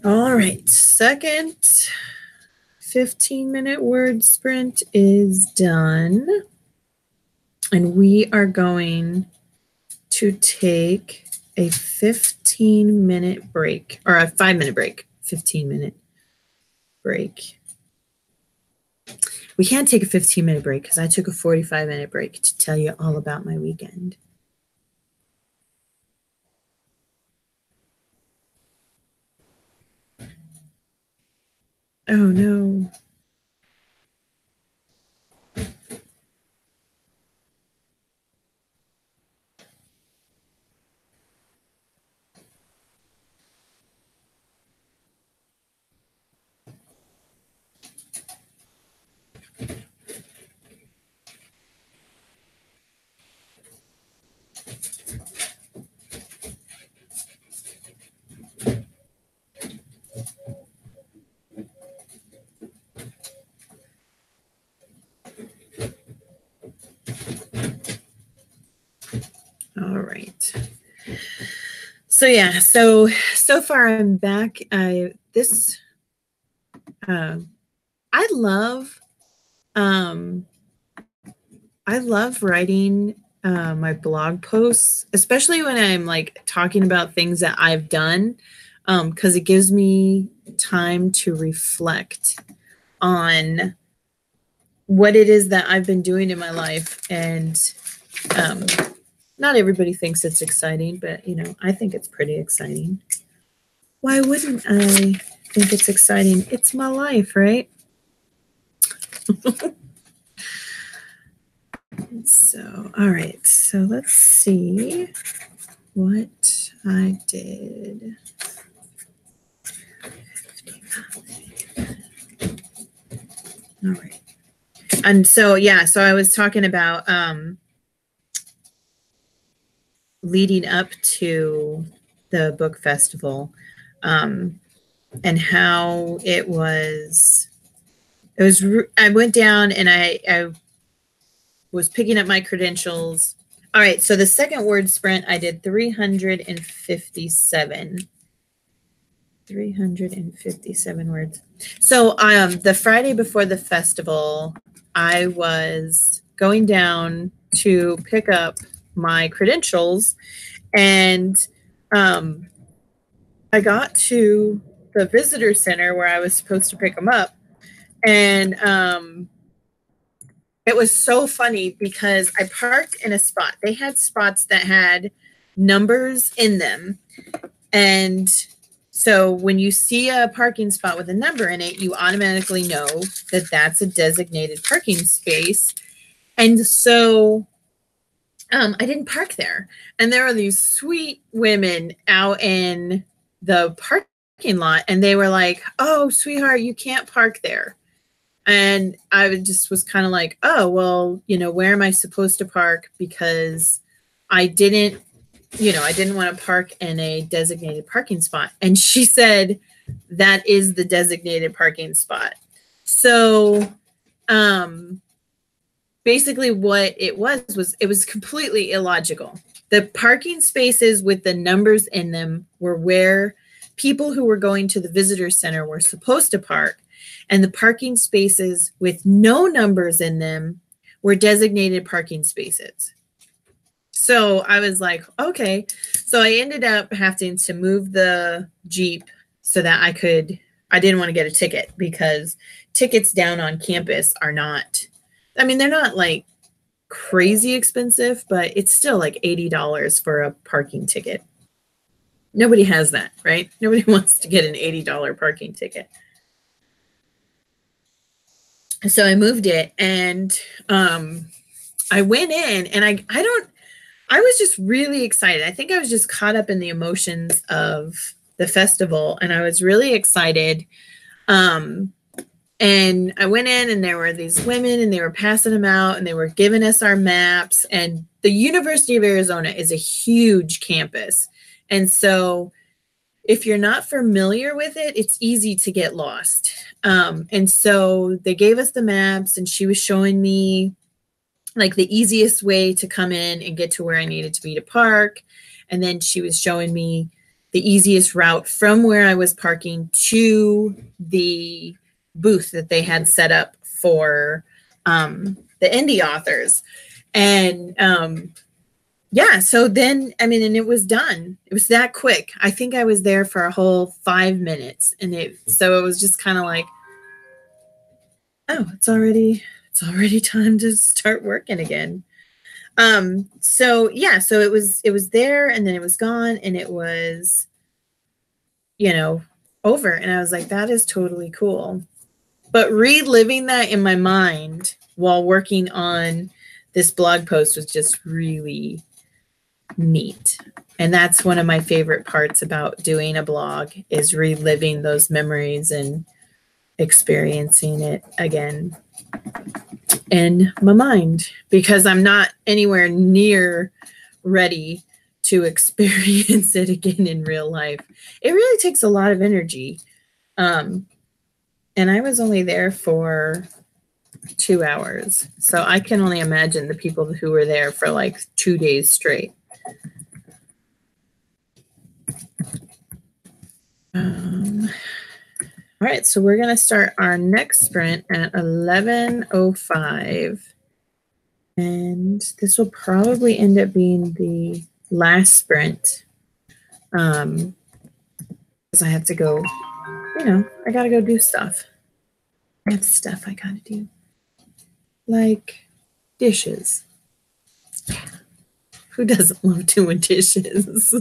All right, second 15-minute word sprint is done. And we are going to take a 15-minute break, or a 5-minute break, 15-minute break. We can't take a 15-minute break because I took a 45-minute break to tell you all about my weekend. Oh no. All right. So yeah, so far I'm back. I love writing my blog posts, especially when I'm like talking about things that I've done, because it gives me time to reflect on what it is that I've been doing in my life. And not everybody thinks it's exciting, but I think it's pretty exciting. Why wouldn't I think it's exciting? It's my life, right? So, all right. So let's see what I did. All right. And so, yeah, so I was talking about leading up to the book festival, and how I went down and I was picking up my credentials. All right, so the second word sprint, I did 357 words. So the Friday before the festival, I was going down to pick up my credentials, and I got to the visitor center where I was supposed to pick them up, and it was so funny because I parked in a spot. They had spots that had numbers in them, and so when you see a parking spot with a number in it, you automatically know that that's a designated parking space. And so I didn't park there. And there were these sweet women out in the parking lot, and they were like, "Oh, sweetheart, you can't park there." And I just was kind of like, "Oh, well, where am I supposed to park?" Because I didn't want to park in a designated parking spot. And she said, that is the designated parking spot. So basically what it was completely illogical. The parking spaces with the numbers in them were where people who were going to the visitor center were supposed to park. And the parking spaces with no numbers in them were designated parking spaces. So I was like, okay. So I ended up having to move the Jeep so that I didn't want to get a ticket, because tickets down on campus are not, they're not like crazy expensive, but it's still like $80 for a parking ticket. Nobody has that, right? Nobody wants to get an $80 parking ticket. So I moved it, and I went in, and I was just really excited. I think I was just caught up in the emotions of the festival, and I was really excited. And I went in, and there were these women, and they were passing them out, and they were giving us our maps. And the University of Arizona is a huge campus. And so if you're not familiar with it, it's easy to get lost. And so they gave us the maps, and she was showing me like the easiest way to come in and get to where I needed to be to park. And then she was showing me the easiest route from where I was parking to the booth that they had set up for the indie authors. And yeah, so then, and it was done. It was that quick. I think I was there for a whole 5 minutes. And so it was just kind of like, oh, it's already time to start working again. So yeah, so it was there, and then it was gone, and it was, over. And I was like, that is totally cool. But reliving that in my mind while working on this blog post was just really neat. And that's one of my favorite parts about doing a blog, is reliving those memories and experiencing it again in my mind, because I'm not anywhere near ready to experience it again in real life. It really takes a lot of energy. And I was only there for 2 hours. So I can only imagine the people who were there for like 2 days straight. All right, so we're going to start our next sprint at 11:05. And this will probably end up being the last sprint. Because I have to go, I got to go do stuff. I have stuff I got to do. Like dishes. Who doesn't love doing dishes?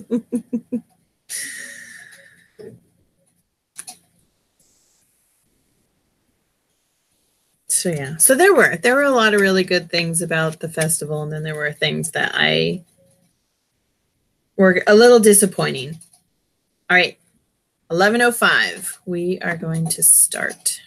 So yeah, so there were a lot of really good things about the festival, and then there were things that were a little disappointing. All right, 11:05. We are going to start.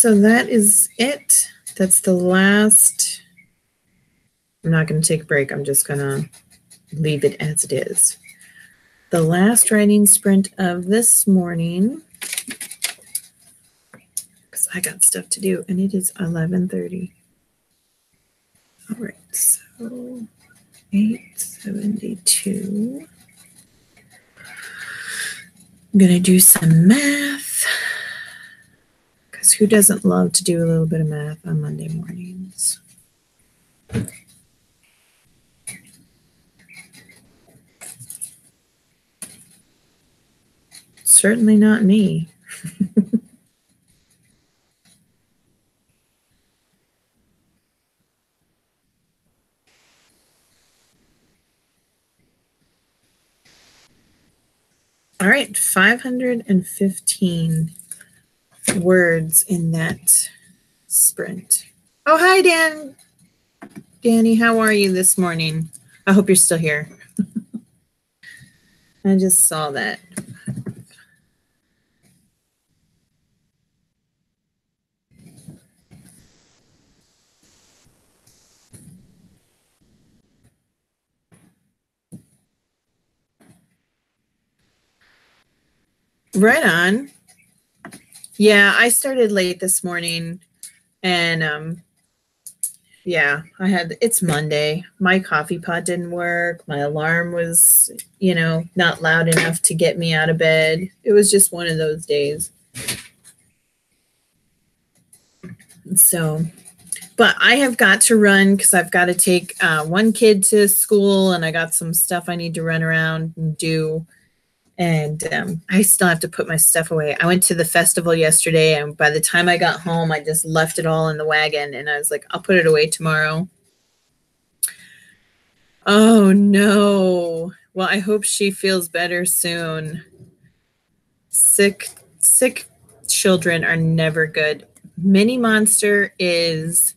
so that is it. That's the last. I'm not going to take a break. I'm just going to leave it as it is. The last writing sprint of this morning, because I got stuff to do, and it is 11:30. All right, so 872. I'm going to do some math, because who doesn't love to do a little bit of math on Monday mornings? Certainly not me. All right, 515 words in that sprint. Oh, hi, Dan. Danny, how are you this morning? I hope you're still here. I just saw that. Right on. Yeah, I started late this morning, and yeah, it's Monday. My coffee pot didn't work. My alarm was, not loud enough to get me out of bed. It was just one of those days. So, but I have got to run because I've got to take one kid to school, and I got some stuff I need to run around and do. And I still have to put my stuff away. I went to the festival yesterday, and by the time I got home, I just left it all in the wagon, and I was like, I'll put it away tomorrow. Oh, no. Well, I hope she feels better soon. Sick children are never good. Minnie Monster is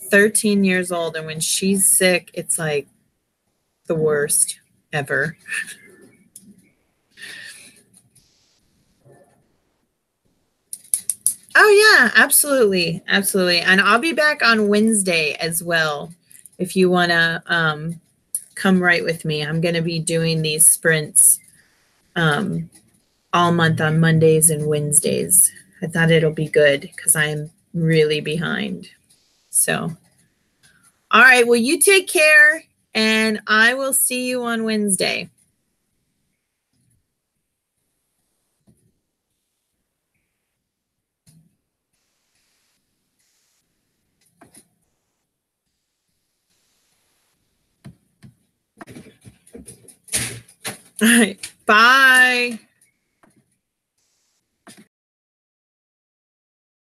13 years old, and when she's sick, it's like the worst ever. Oh, yeah, absolutely. Absolutely. And I'll be back on Wednesday as well. If you want to come right with me, I'm going to be doing these sprints all month on Mondays and Wednesdays. I thought it'll be good because I'm really behind. So, all right. Well, you take care, and I will see you on Wednesday. All right. Bye.